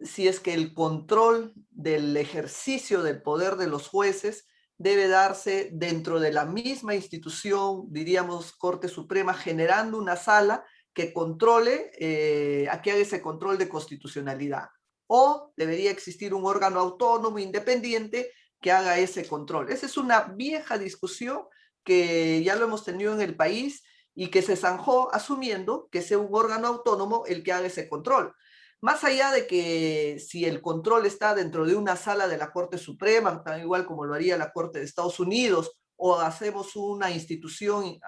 [SPEAKER 2] si es que el control del ejercicio del poder de los jueces debe darse dentro de la misma institución, diríamos Corte Suprema, generando una sala que controle, que haga ese control de constitucionalidad. O debería existir un órgano autónomo, independiente, que haga ese control. Esa es una vieja discusión que ya lo hemos tenido en el país y que se zanjó asumiendo que sea un órgano autónomo el que haga ese control. Más allá de que si el control está dentro de una sala de la Corte Suprema, tan igual como lo haría la Corte de Estados Unidos, o hacemos una institución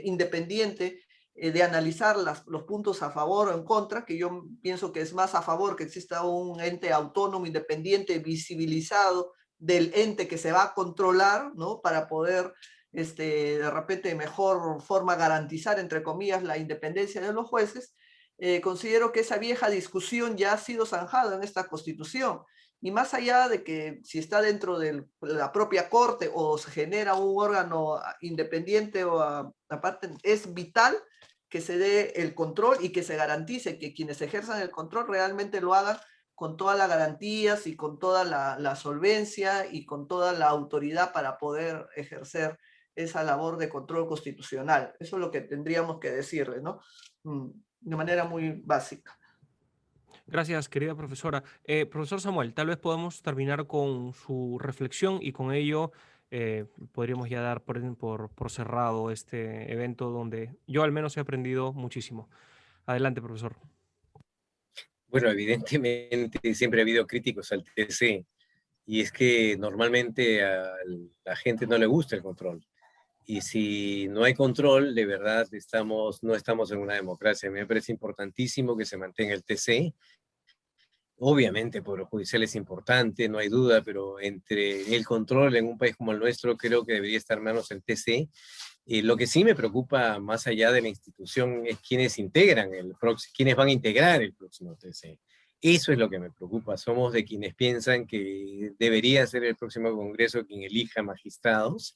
[SPEAKER 2] independiente de analizar los puntos a favor o en contra, que yo pienso que es más a favor que exista un ente autónomo, independiente, visibilizado del ente que se va a controlar, ¿no? Para poder de repente de mejor forma garantizar, entre comillas, la independencia de los jueces. Considero que esa vieja discusión ya ha sido zanjada en esta Constitución. Y más allá de que si está dentro de la propia Corte o se genera un órgano independiente o aparte, es vital que se dé el control y que se garantice que quienes ejerzan el control realmente lo hagan con todas las garantías y con toda la solvencia y con toda la autoridad para poder ejercer esa labor de control constitucional. Eso es lo que tendríamos que decirle, ¿no? De manera muy básica.
[SPEAKER 1] Gracias, querida profesora. Profesor Samuel, tal vez podamos terminar con su reflexión y con ello podríamos ya dar por cerrado este evento donde yo al menos he aprendido muchísimo. Adelante, profesor.
[SPEAKER 3] Bueno, evidentemente siempre ha habido críticos al TC, y es que normalmente a la gente no le gusta el control. Y si no hay control, de verdad no estamos en una democracia. Me parece importantísimo que se mantenga el TC. Obviamente, el Poder Judicial es importante, no hay duda, pero entre el control en un país como el nuestro, creo que debería estar menos el TC. Lo que sí me preocupa, más allá de la institución, es quiénes quiénes van a integrar el próximo TC. Eso es lo que me preocupa. Somos de quienes piensan que debería ser el próximo Congreso quien elija magistrados.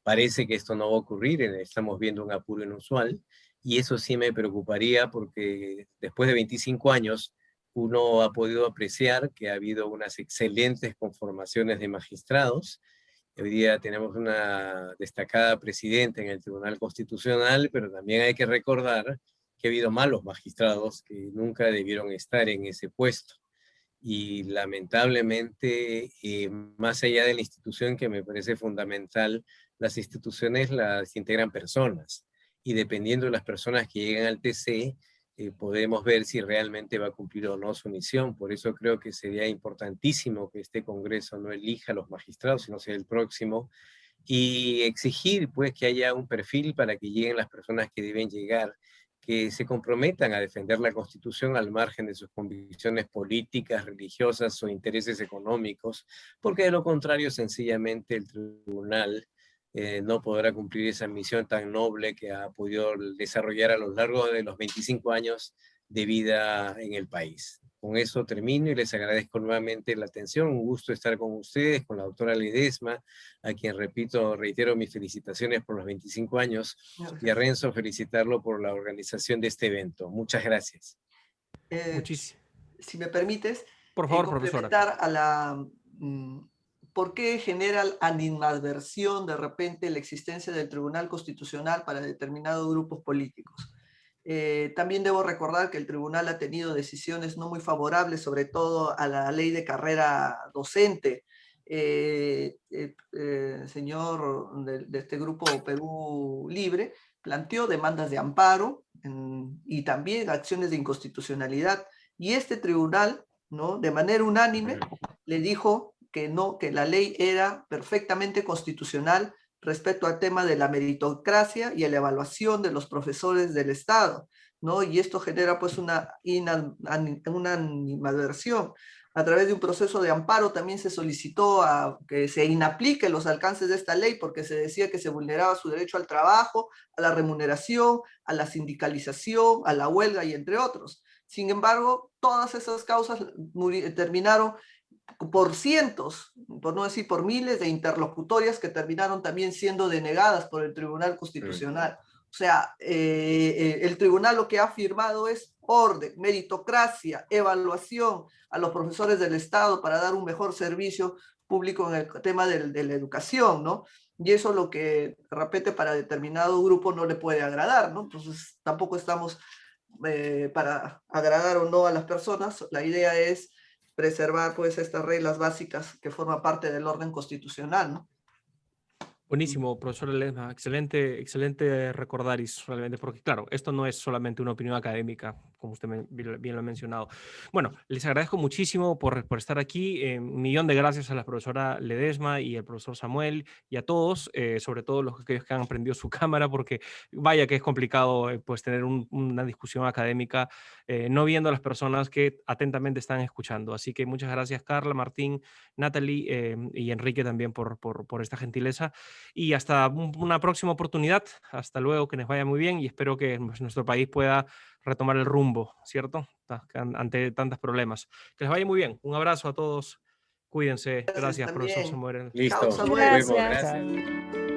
[SPEAKER 3] Parece que esto no va a ocurrir, estamos viendo un apuro inusual, y eso sí me preocuparía porque después de 25 años uno ha podido apreciar que ha habido unas excelentes conformaciones de magistrados. Hoy día tenemos una destacada presidenta en el Tribunal Constitucional, pero también hay que recordar que ha habido malos magistrados que nunca debieron estar en ese puesto. Y lamentablemente, más allá de la institución, que me parece fundamental, las instituciones las integran personas, y dependiendo de las personas que lleguen al TC, podemos ver si realmente va a cumplir o no su misión. Por eso creo que sería importantísimo que este Congreso no elija a los magistrados, sino sea el próximo, y exigir pues que haya un perfil para que lleguen las personas que deben llegar, que se comprometan a defender la Constitución al margen de sus convicciones políticas, religiosas o intereses económicos, porque de lo contrario sencillamente el tribunal no podrá cumplir esa misión tan noble que ha podido desarrollar a lo largo de los 25 años de vida en el país. Con eso termino y les agradezco nuevamente la atención. Un gusto estar con ustedes, con la doctora Ledesma, a quien reitero mis felicitaciones por los 25 años, y a Renzo felicitarlo por la organización de este evento. Muchas gracias.
[SPEAKER 2] Si me permites,
[SPEAKER 1] por favor, profesora.
[SPEAKER 2] complementar a la... ¿Por qué genera animadversión de repente la existencia del Tribunal Constitucional para determinados grupos políticos? También debo recordar que el tribunal ha tenido decisiones no muy favorables, sobre todo a la ley de carrera docente. Señor de este grupo Perú Libre planteó demandas de amparo y también acciones de inconstitucionalidad. Y este tribunal, ¿no?, de manera unánime le dijo que no, que la ley era perfectamente constitucional respecto al tema de la meritocracia y a la evaluación de los profesores del Estado, ¿no? Y esto genera pues una animadversión. A través de un proceso de amparo también se solicitó a que se inapliquen los alcances de esta ley porque se decía que se vulneraba su derecho al trabajo, a la remuneración, a la sindicalización, a la huelga y entre otros. Sin embargo, todas esas causas terminaron por cientos, por no decir por miles de interlocutorias que terminaron también siendo denegadas por el Tribunal Constitucional. O sea, el tribunal lo que ha afirmado es orden, meritocracia, evaluación a los profesores del Estado para dar un mejor servicio público en el tema de la educación, ¿no? Y eso es lo que de repente para determinado grupo no le puede agradar, ¿no? Entonces tampoco estamos para agradar o no a las personas. La idea es preservar pues estas reglas básicas que forman parte del orden constitucional, ¿no?
[SPEAKER 1] Buenísimo, profesor Ledesma, excelente recordaris realmente, porque claro, esto no es solamente una opinión académica, como usted bien lo ha mencionado. Bueno, les agradezco muchísimo por estar aquí, un millón de gracias a la profesora Ledesma y al profesor Samuel y a todos, sobre todo aquellos que han prendido su cámara, porque vaya que es complicado pues tener una discusión académica no viendo a las personas que atentamente están escuchando. Así que muchas gracias Carla, Martín, Natalie y Enrique también por esta gentileza. Y hasta una próxima oportunidad. Hasta luego, que les vaya muy bien y espero que nuestro país pueda retomar el rumbo, ¿cierto? Ante tantos problemas. Que les vaya muy bien. Un abrazo a todos. Cuídense. Gracias, profesor Samuel.
[SPEAKER 3] Listo.
[SPEAKER 2] Chao, Samuel.
[SPEAKER 3] Gracias.